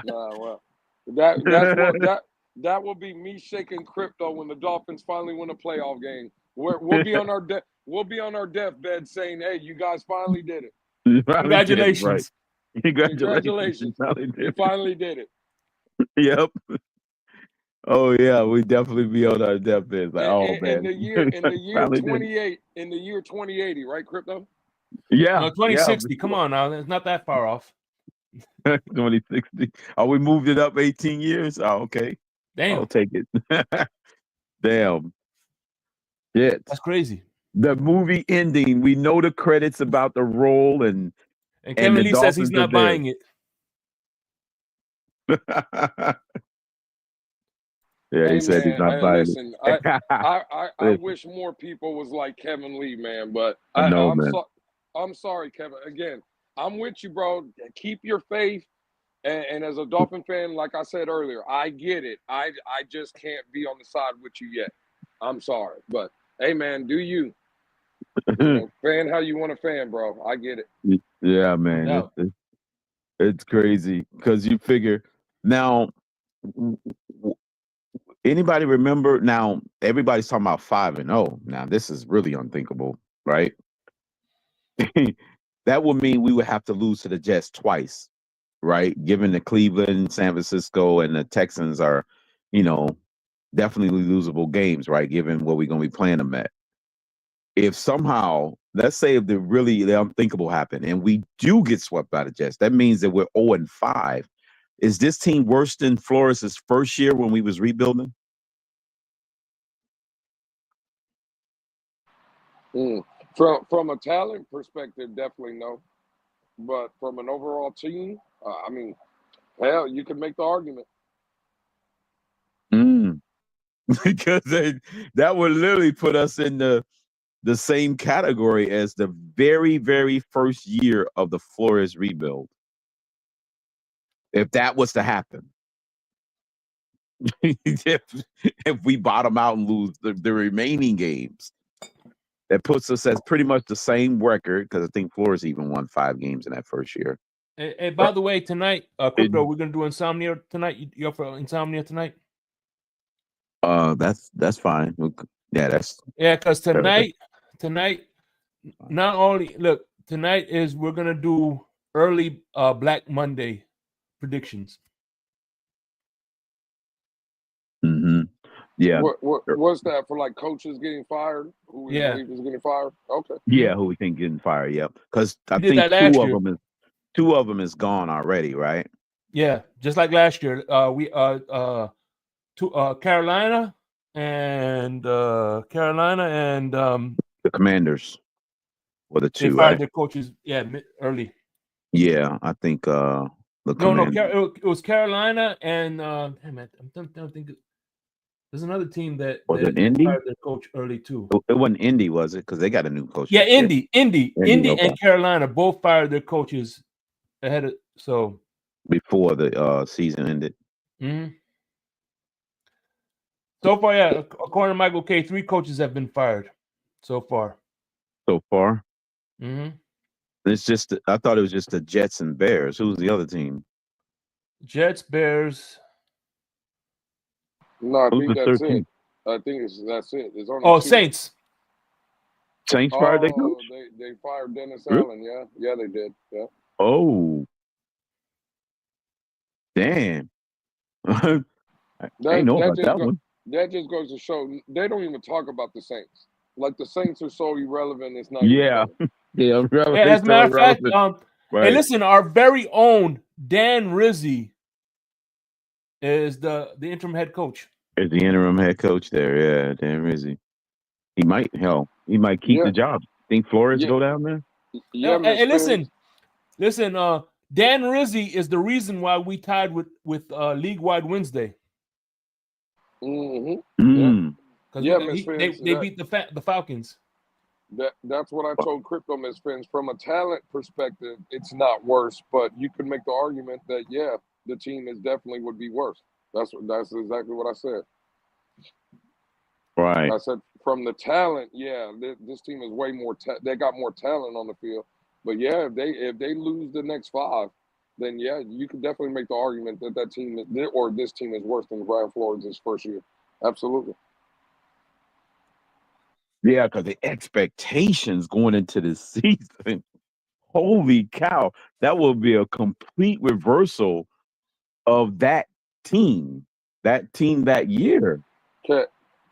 Well, that will be me shaking crypto when the Dolphins finally win a playoff game. We'll be on our deathbed saying, "Hey, you guys finally did it. Congratulations!" Right. Congratulations, you finally did it." Yep. Oh yeah, we definitely be on our deathbed. Like, oh man. In the year Finally did it. 2080, right, crypto? Yeah. No, 2060. Come on now, it's not that far off. 2060. Oh, we moved it up 18 years. Oh, okay. Damn, I'll take it. Damn. Shit. that's crazy. The movie ending. We know the credits about the role and Kevin the Lee says he's Dolphins are not buying it. Yeah, he said he's not buying listen, it. I wish more people was like Kevin Lee, man. But I know, man. I'm sorry, Kevin. Again, I'm with you, bro. Keep your faith. And as a Dolphin fan, like I said earlier, I get it. I just can't be on the side with you yet. I'm sorry, but hey, man, do you? Fan how you want to fan, bro. I get it. Yeah, man. No. It's crazy because you figure now. Anybody remember? Now everybody's talking about 5-0. Now this is really unthinkable, right? That would mean we would have to lose to the Jets twice, right? Given the Cleveland, San Francisco, and the Texans are, definitely losable games, right? Given what we're going to be playing them at. If somehow, let's say if the unthinkable happened and we do get swept by the Jets, that means that we're 0-5. Is this team worse than Flores' first year when we was rebuilding? From a talent perspective, definitely no. But from an overall team, I mean, hell, you could make the argument. Because that would literally put us in the same category as the very, very first year of the Flores rebuild. If that was to happen. if we bottom out and lose the remaining games, that puts us as pretty much the same record, because I think Flores even won 5 games in that first year. Hey, by the way, tonight, Crypto, we're gonna do Insomnia tonight. You up for Insomnia tonight? That's fine. Yeah, because tonight, not only tonight is we're gonna do early Black Monday predictions. Yeah. What's that for? Like coaches getting fired? Who we believe is getting fired? Okay. Yeah, who we think getting fired? Yep. Because I think two of them is gone already, right? Yeah, just like last year. We Carolina and the Commanders were the two. They fired their coaches. Yeah, early. Yeah, I think the Commanders. It was Carolina and damn it, I'm trying to think. There's another team that Indy? fired their coach early too. It wasn't Indy, was it? Because they got a new coach. Yeah, Indy, okay. and Carolina both fired their coaches ahead of before the season ended. Mm-hmm. So far, yeah, according to Michael K, 3 coaches have been fired so far. Mm-hmm. It's just I thought it was just the Jets and Bears. Who's the other team? Jets, Bears. No, I think that's 13? It. I think that's it. There's only 2. Saints. Saints fired their coach? They fired Dennis Really? Allen. Yeah, they did. Yeah. Oh, damn. I ain't know about that one. That just goes to show they don't even talk about the Saints. Like the Saints are so irrelevant. It's not Yeah. even Yeah, Yeah, as a matter of fact, hey, right. listen, our very own Dan Rizzi is the interim head coach. Is the interim head coach there? Yeah, Dan Rizzi. He might keep the job. Think Flores go down there? Yeah, hey, listen, Dan Rizzi is the reason why we tied with league-wide Wednesday. Mm-hmm. Because they beat the Falcons. That's what I told Crypto Miss Fins. From a talent perspective, it's not worse, but you could make the argument that the team is definitely would be worse. That's exactly what I said. Right. I said from the talent, this team is way more. They got more talent on the field, but if they lose the next 5, then you could definitely make the argument that team or this team is worse than Brian Flores' first year. Absolutely. Yeah, because the expectations going into the season, holy cow, that will be a complete reversal of that team that year.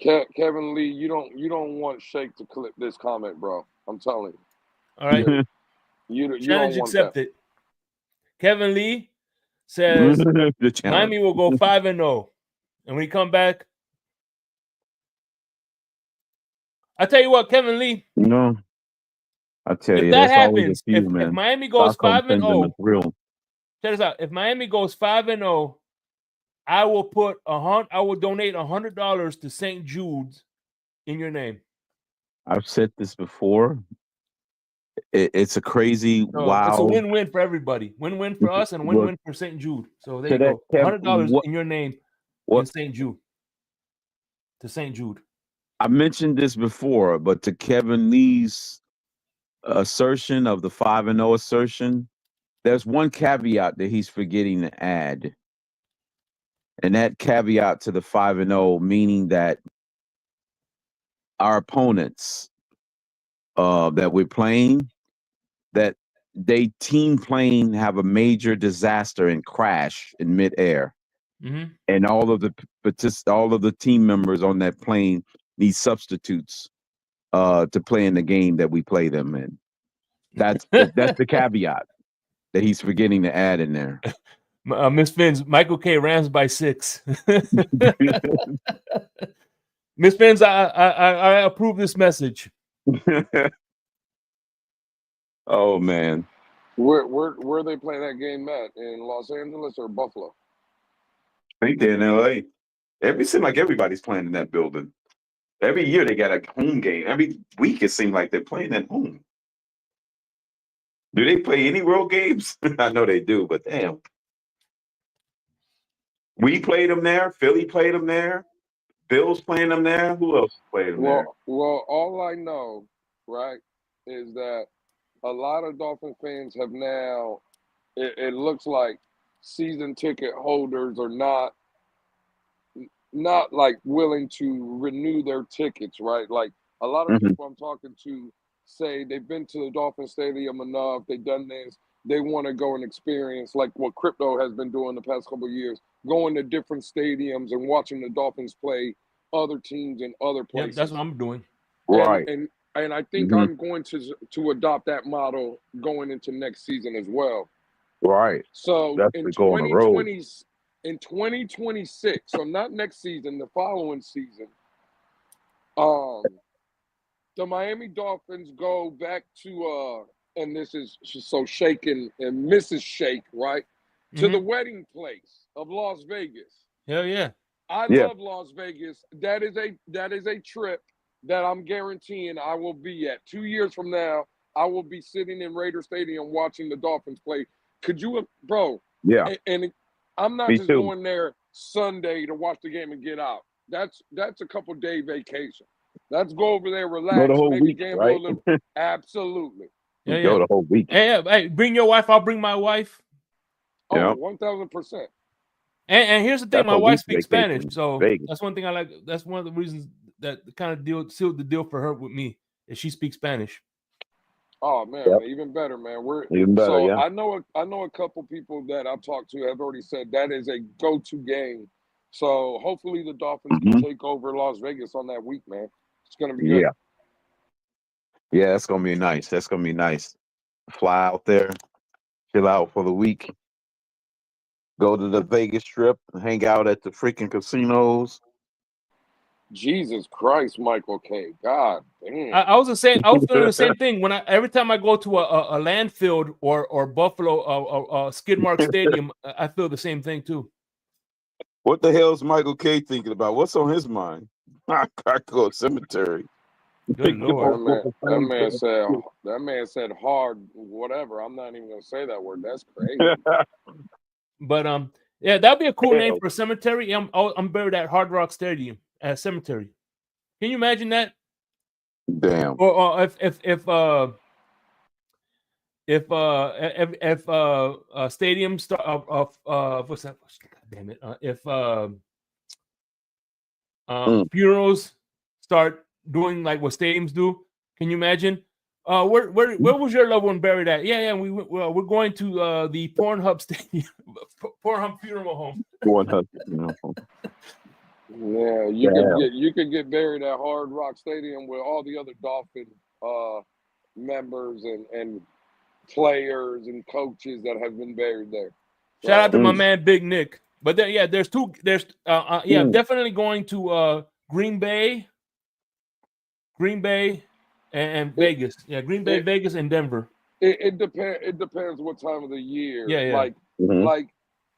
Kevin Lee, you don't want Shake to clip this comment, bro. I'm telling you. All right. You Challenge don't want accepted. Kevin Lee says Miami will go 5-0, and when we come back, I tell you what, Kevin Lee. No, I tell you, that that's always happens, a few, if man. Miami goes 5-0, real. check this out. If Miami goes 5-0, I will donate $100 to St. Jude's in your name. I've said this before. It's a crazy, wow. It's a win-win for everybody. Win-win for us and win-win for St. Jude. So there you go. $100 in your name in St. Jude. To St. Jude. I mentioned this before, but to Kevin Lee's assertion of the 5-0 assertion, there's one caveat that he's forgetting to add. And that caveat to the 5-0, meaning that our opponents that we're playing, that they team plane have a major disaster and crash in midair. Mm-hmm. And all of the team members on that plane need substitutes to play in the game that we play them in. That's the caveat that he's forgetting to add in there. Miss Fins, Michael K. Rams by 6. Miss Fins, I approve this message. Oh man, where they play that game at? In Los Angeles or Buffalo? I think they're in LA. It seems like everybody's playing in that building. Every year they got a home game. Every week it seems like they're playing at home. Do they play any road games? I know they do, but damn. We played them there. Philly played them there. Bills playing them there. Who else played them there? Well, all I know, right, is that a lot of Dolphin fans have now, it looks like season ticket holders are not like willing to renew their tickets, right? Like a lot of people I'm talking to say they've been to the Dolphin Stadium enough, they've done this, they want to go and experience like what Crypto has been doing the past couple of years, going to different stadiums and watching the Dolphins play other teams in other places. Yep, that's what I'm doing. Right. And I think I'm going to adopt that model going into next season as well. Right. So that's in 2020, in 2026, so not next season, the following season, the Miami Dolphins go back to and this is so Shake and Mrs. Shake, right? To the wedding place of Las Vegas. Hell yeah. I love Las Vegas. That is a trip that I'm guaranteeing I will be at. 2 years from now, I will be sitting in Raider Stadium watching the Dolphins play. Could you, bro? Yeah. And I'm not just going there Sunday to watch the game and get out. That's a couple day vacation. Let's go over there, relax, go the whole maybe week, gamble right? a little. Absolutely. Yeah, go the whole week. Hey, bring your wife. I'll bring my wife. Oh, 1,000%. And here's the thing: That's my wife speaks vacation Spanish, so Vegas. that's one thing I like. That's one of the reasons that kind of sealed the deal for her with me. if she speaks Spanish. Oh man, Yep. even better, man. Even better, So yeah. I know a couple people that I've talked to have already said that is a go-to game. So hopefully the Dolphins can take over Las Vegas on that week, man. It's gonna be good. Yeah. Yeah, that's gonna be nice. That's gonna be nice. Fly out there, chill out for the week, go to the Vegas Strip, hang out at the freaking casinos. Jesus Christ, Michael K. God damn. I was feeling the same thing when every time I go to a Landfill or Buffalo Skidmark Stadium, I feel the same thing too. What the hell's Michael K thinking about? What's on his mind? I go cemetery. Good Lord. That man said hard whatever. I'm not even gonna say that word. That's crazy. But yeah, that'd be a cool name Hell. for a cemetery. I'm buried at Hard Rock Stadium at cemetery. Can you imagine that? Damn. Or if stadium start of what's that? God damn it! If funerals start doing like what stadiums do, can you imagine? Where was your loved one buried at? Yeah, we're going to the Pornhub Stadium, Pornhub Funeral Home. Yeah, you could get buried at Hard Rock Stadium with all the other Dolphin members and players and coaches that have been buried there. Shout out to my man Big Nick. But there's definitely going to Green Bay and Vegas. Yeah, Green Bay, Vegas, and Denver. It depends what time of the year. Yeah. Like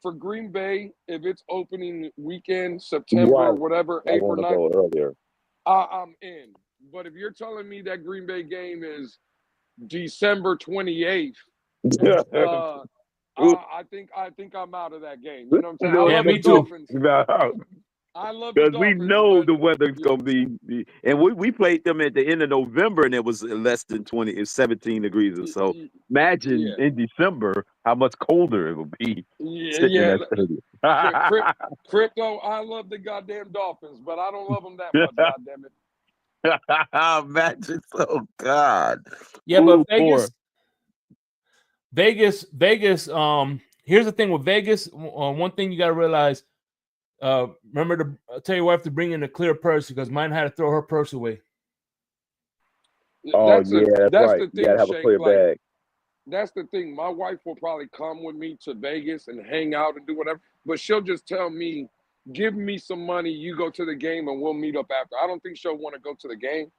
for Green Bay, if it's opening weekend, September, whatever, April 9th, I'm in. But if you're telling me that Green Bay game is December 28th, I think I'm out of that game. You know what I'm saying? I love me too. I love the Because we Dolphins, know but the weather's gonna be, and we played them at the end of November, and it was less than 20, it's 17 degrees or so. Imagine in December how much colder it will be. Sitting in that stadium. Crypto, I love the goddamn Dolphins, but I don't love them that much. Goddamn it! Imagine, oh God. Yeah, but Vegas. Here's the thing with Vegas. One thing you got to realize. Remember to tell your wife to bring in a clear purse because mine had to throw her purse away. That's right. The thing, you gotta have a clear bag. That's the thing. My wife will probably come with me to Vegas and hang out and do whatever, but she'll just tell me, "Give me some money. You go to the game and we'll meet up after." I don't think she'll want to go to the game.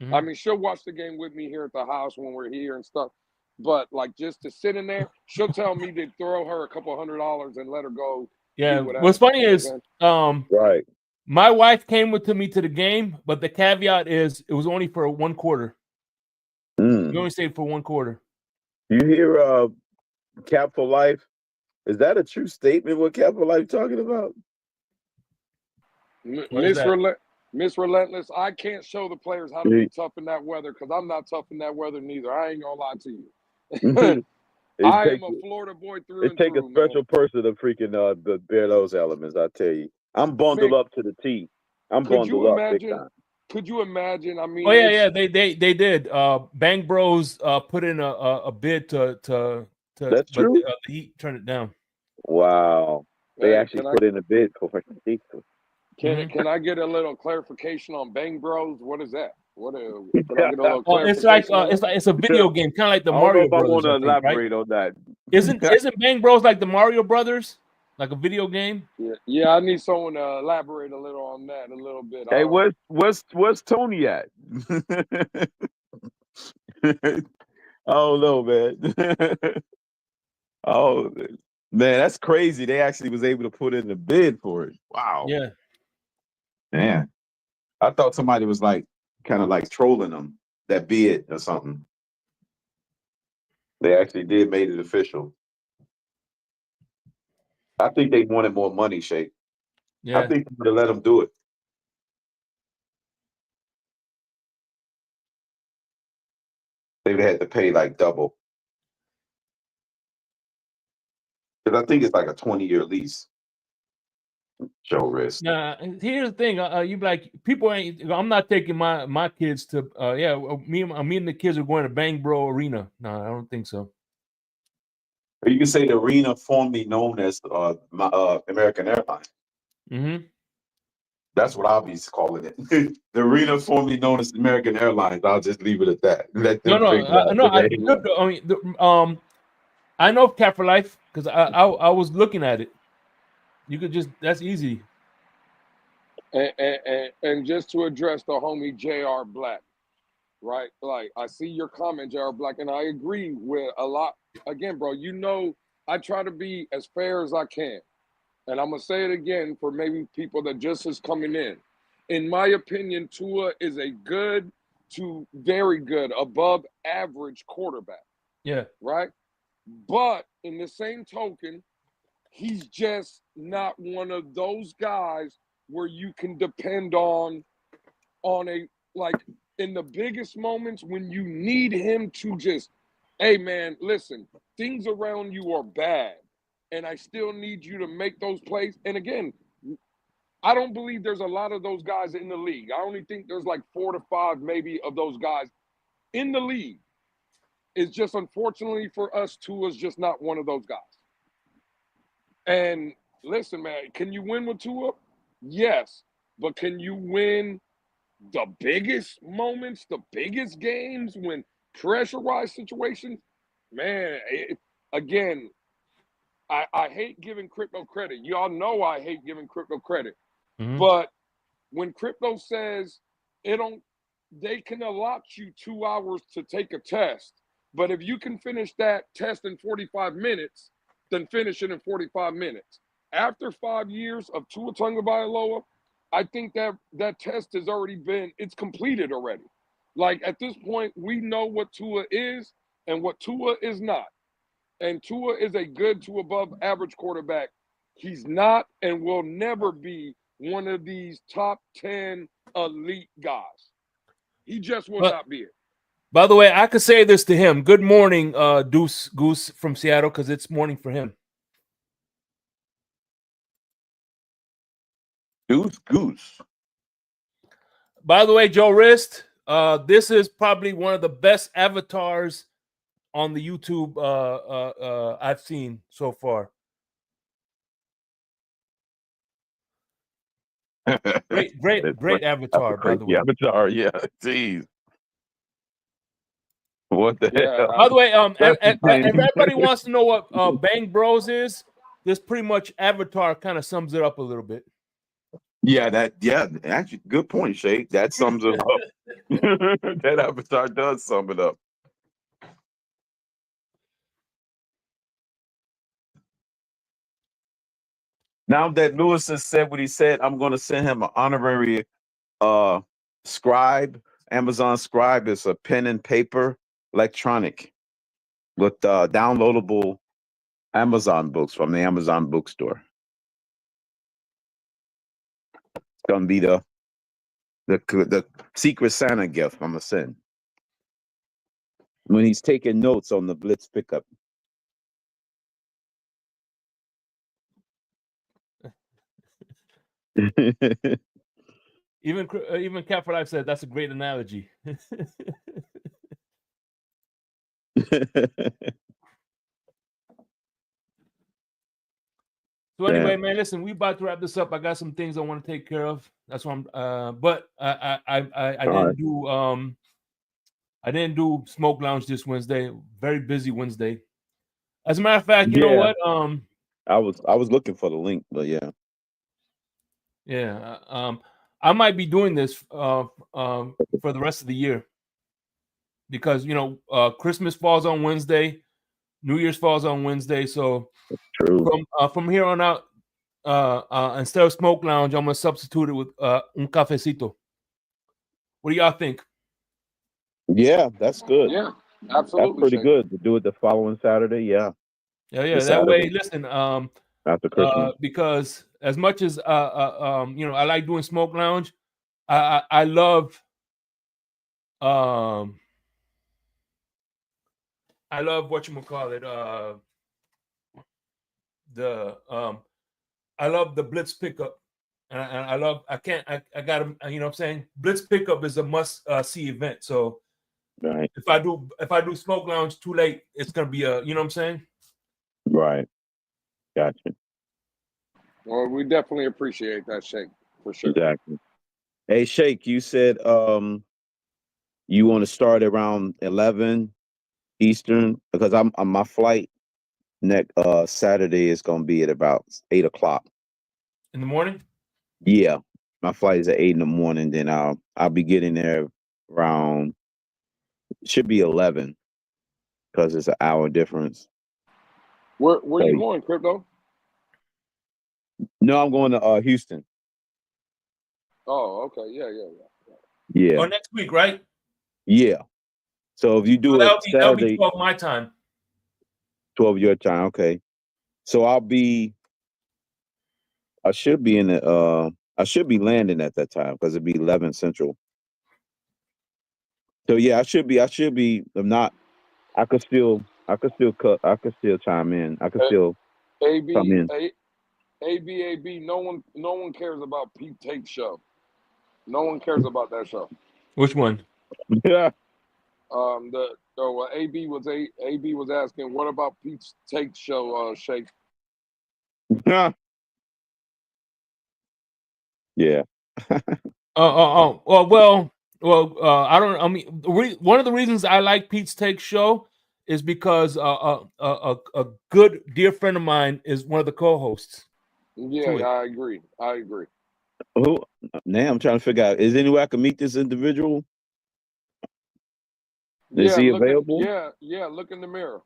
Mm-hmm. I mean, she'll watch the game with me here at the house when we're here and stuff. But like just to sit in there, she'll tell me to throw her a couple $100 and let her go. Yeah. What's funny is, right. My wife came with me to the game, but the caveat is it was only for 1 quarter. We only stayed for 1 quarter. You hear Cap for Life? Is that a true statement? What Cap for Life talking about? Miss Relentless, I can't show the players how to be tough in that weather because I'm not tough in that weather neither. I ain't gonna lie to you. I am a Florida boy through and through. It takes a special person to freaking bear those elements. I tell you, I'm bundled up to the T. I'm bundled up big time. Could you imagine? I mean, they did. Bang Bros put in a bid to. That's true. But the Heat turned it down. Wow, they actually put in a bid for it. Can I get a little clarification on Bang Bros? What is that? Can I get a little clarification? It's a video game, kind of like the Mario Brothers. I want to elaborate on that. Isn't Bang Bros like the Mario Brothers, like a video game? Yeah. I need someone to elaborate a little on that a little bit. Hey, where's Tony at? I don't know, man. Oh man, that's crazy. They actually was able to put in the bid for it. Wow. Yeah. Man, I thought somebody was like kind of like trolling them, that bid or something. They actually did made it official. I think they wanted more money, Shake. Yeah. I think they let them do it. They would have had to pay like double. Because I think it's like a 20-year lease. Show wrist. Now, here's the thing. You be like, people ain't. I'm not taking my kids to. Me and the kids are going to Bang Bro Arena. No, I don't think so. You can say the arena formerly known as American Airlines. Mm-hmm. That's what I'll be calling it. The arena formerly known as American Airlines. I'll just leave it at that. Let them figure it out. I know Cat for Life because I was looking at it. You could just that's easy. And just to address the homie J.R. Black, right? Like, I see your comment, J.R. Black, and I agree with a lot. Again, bro, you know, I try to be as fair as I can. And I'm going to say it again for maybe people that just is coming in. In my opinion, Tua is a good to very good, above average quarterback. Yeah. Right? But in the same token, he's just not one of those guys where you can depend on a, like, in the biggest moments when you need him to just, hey man, listen, things around you are bad and I still need you to make those plays. And again, I don't believe there's a lot of those guys in the league. I only think there's like 4 to 5 maybe of those guys in the league. It's just, unfortunately for us, Tua's just not one of those guys. And listen, man, can you win with Tua? Yes. But can you win the biggest moments, the biggest games, when pressurized situations? Man, again, I hate giving crypto credit. Y'all know I hate giving crypto credit. Mm-hmm. But when crypto says they can allot you 2 hours to take a test, but if you can finish that test in 45 minutes, then finish it in 45 minutes. After 5 years of Tua Tagovailoa, I think that test has already it's completed already. Like, at this point, we know what Tua is and what Tua is not. And Tua is a good to above average quarterback. He's not and will never be one of these top 10 elite guys. He just will not be it. By the way, I could say this to him. Good morning, Deuce Goose from Seattle, because it's morning for him. Deuce Goose. By the way, Joe Wrist, this is probably one of the best avatars on the YouTube I've seen so far. Great avatar, by the way. Avatar, yeah. Jeez. What the hell? By the way, if everybody wants to know what Bang Bros is, this pretty much avatar kind of sums it up a little bit. Yeah, actually, good point, Shay. That sums it up. That avatar does sum it up. Now that Lewis has said what he said, I'm going to send him an honorary Scribe. Amazon Scribe is a pen and paper electronic with downloadable Amazon books from the Amazon bookstore. It's going to be the Secret Santa gift I'm going to send when he's taking notes on the Blitz pickup. Even Cat for Life said that's a great analogy. So anyway, man, listen, we about to wrap this up. I got some things I want to take care of. That's why I'm. But I didn't do Smoke Lounge this Wednesday. Very busy Wednesday. As a matter of fact, you know what? I was looking for the link, but yeah. Yeah. I might be doing this for the rest of the year because Christmas falls on Wednesday, New Year's falls on Wednesday, so from here on out, instead of Smoke Lounge, I'm gonna substitute it with un cafecito. What do y'all think? Yeah, that's good. Yeah, absolutely. That's pretty good to do it the following Saturday. Yeah. Yeah. That way, listen. After Christmas, because as much as I like doing Smoke Lounge, I love whatchamacallit, I love the blitz pickup, and I love. I got to. You know what I'm saying? Blitz pickup is a must see event. So Right. if I do smoke lounge too late, it's gonna be a. You know what I'm saying? Right. Gotcha. Well, we definitely appreciate that, Shake, for sure. Exactly. Hey, Shake, you said you want to start around 11 Eastern because I'm on my flight next Saturday is going to be at about 8 o'clock in the morning. Yeah, my flight is at 8 in the morning. Then I'll be getting there around should be 11 because it's an hour difference. Where So, you going, Crypto? no, I'm going to Houston. Oh, okay. Yeah. Yeah, Or next week, right? yeah. So if you do it That'll be Saturday, 12 my time. 12 your time, okay. So I should be in the I should be landing at that time because it'd be 11 Central. So yeah, I should be. If not, I could still chime in. I could still come in. AB. No one cares about Pete Take show. No one cares about that show. Which one? Yeah. AB was asking, what about Pete's Take show, Shake? Yeah. Well, I don't. I mean, one of the reasons I like Pete's Take show is because a good dear friend of mine is one of the co-hosts. Yeah, I agree. Who? Now I'm trying to figure out. Is there any way I can meet this individual? Is he available? Look in the mirror.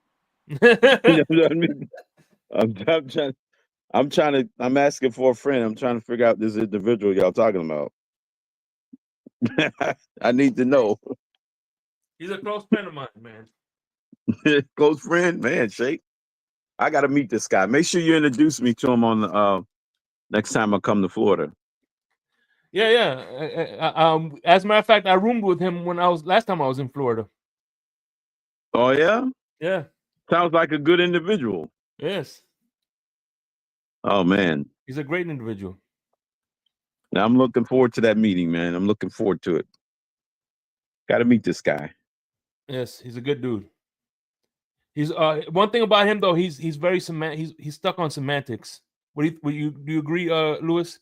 I'm asking for a friend. I'm trying to figure out this individual y'all talking about. I need to know. He's a close friend of mine, man. Close friend, man. Shake. I got to meet this guy. Make sure you introduce me to him on the next time I come to Florida. Yeah. As a matter of fact, I roomed with him last time I was in Florida. Oh yeah. Yeah. Sounds like a good individual. Yes. Oh man. He's a great individual. Now I'm looking forward to that meeting, man. I'm looking forward to it. Got to meet this guy. Yes, he's a good dude. He's one thing about him though. He's very he's stuck on semantics. Do you agree, Lewis?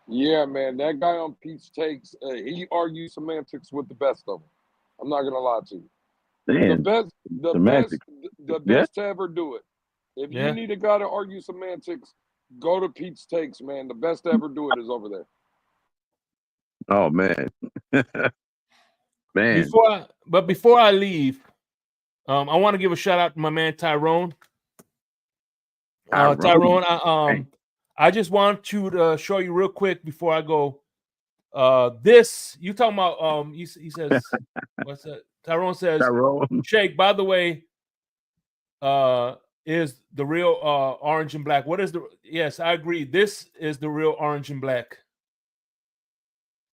Yeah, man, that guy on Pete's Takes, he argues semantics with the best of them. I'm not gonna lie to you. Man, the best to ever do it. If you need a guy to argue semantics, go to Pete's Takes, man. The best to ever do it is over there. Oh man. Man. Before I leave, I want to give a shout out to my man Tyrone. Tyrone, I just want you to show you real quick before I go. This you talking about? He says, what's that? Tyrone says, Shake. By the way, is the real orange and black? What is the? Yes, I agree. This is the real orange and black.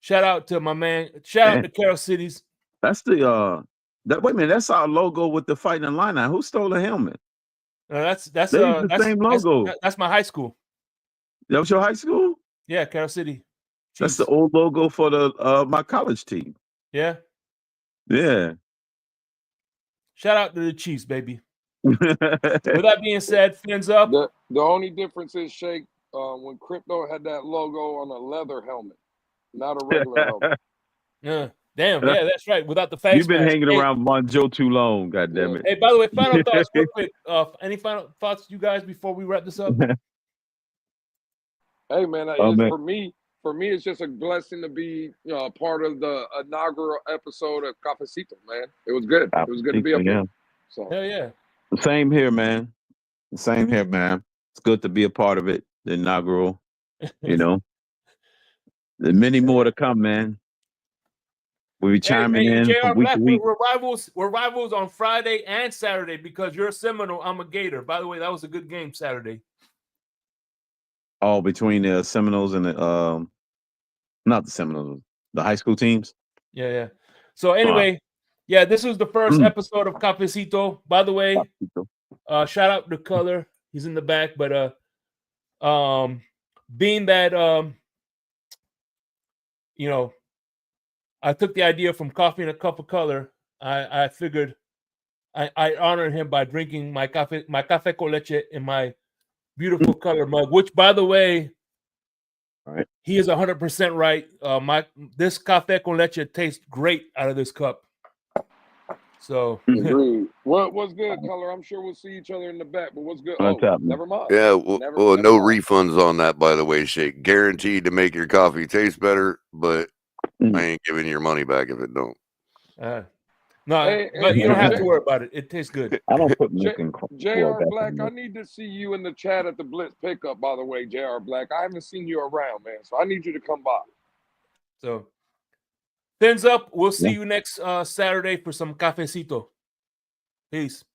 Shout out to my man. Shout out to Carol Cities. That's the wait a minute. That's our logo with the fighting line. Who stole the helmet? That's the same logo. That's my high school. That was your high school? Yeah, Carol City. Chiefs. That's the old logo for the my college team. Yeah. Yeah. Shout out to the Chiefs, baby. With that being said, fins up. The only difference is, Shake, when Crypto had that logo on a leather helmet, not a regular helmet. Yeah. Damn, yeah, that's right. Without the face You've been hanging around Monjo too long, goddammit. Hey, by the way, final thoughts real quick. Any final thoughts, you guys, before we wrap this up? Hey, man, for me, it's just a blessing to be part of the inaugural episode of Cafecito, man. It was good. It was good to be up here. So. Hell yeah. Same here, man. Same here, man. It's good to be a part of it, the inaugural, you know. There's many more to come, man. We'll be chiming in JR from week to week. We're rivals on Friday and Saturday because you're a Seminole, I'm a Gator. By the way, that was a good game Saturday. Oh, between the Seminoles and the not the Seminoles, the high school teams. Yeah. So anyway, this was the first episode of Cafecito. By the way, shout out to Color. He's in the back, but Being that I took the idea from Coffee in a Cup of Color, I figured I honor him by drinking my café con leche in my beautiful color mug, which, by the way, Right. he is 100% right. This café con leche tastes great out of this cup. So Agreed. What's good, Color? I'm sure we'll see each other in the back, but what's good? What's Oh, happening? never mind. Yeah, Never no mind. refunds on that, by the way, Shake. Guaranteed to make your coffee taste better, but I ain't giving your money back if it don't. no, Hey, but you don't have to Jay- worry about it. It tastes good. I don't put J- milk in coffee. JR Black, I need to see you in the chat at the Blitz pickup, by the way, JR Black. I haven't seen you around, man, so I need you to come by. So, fins up. We'll see you next Saturday for some cafecito. Peace.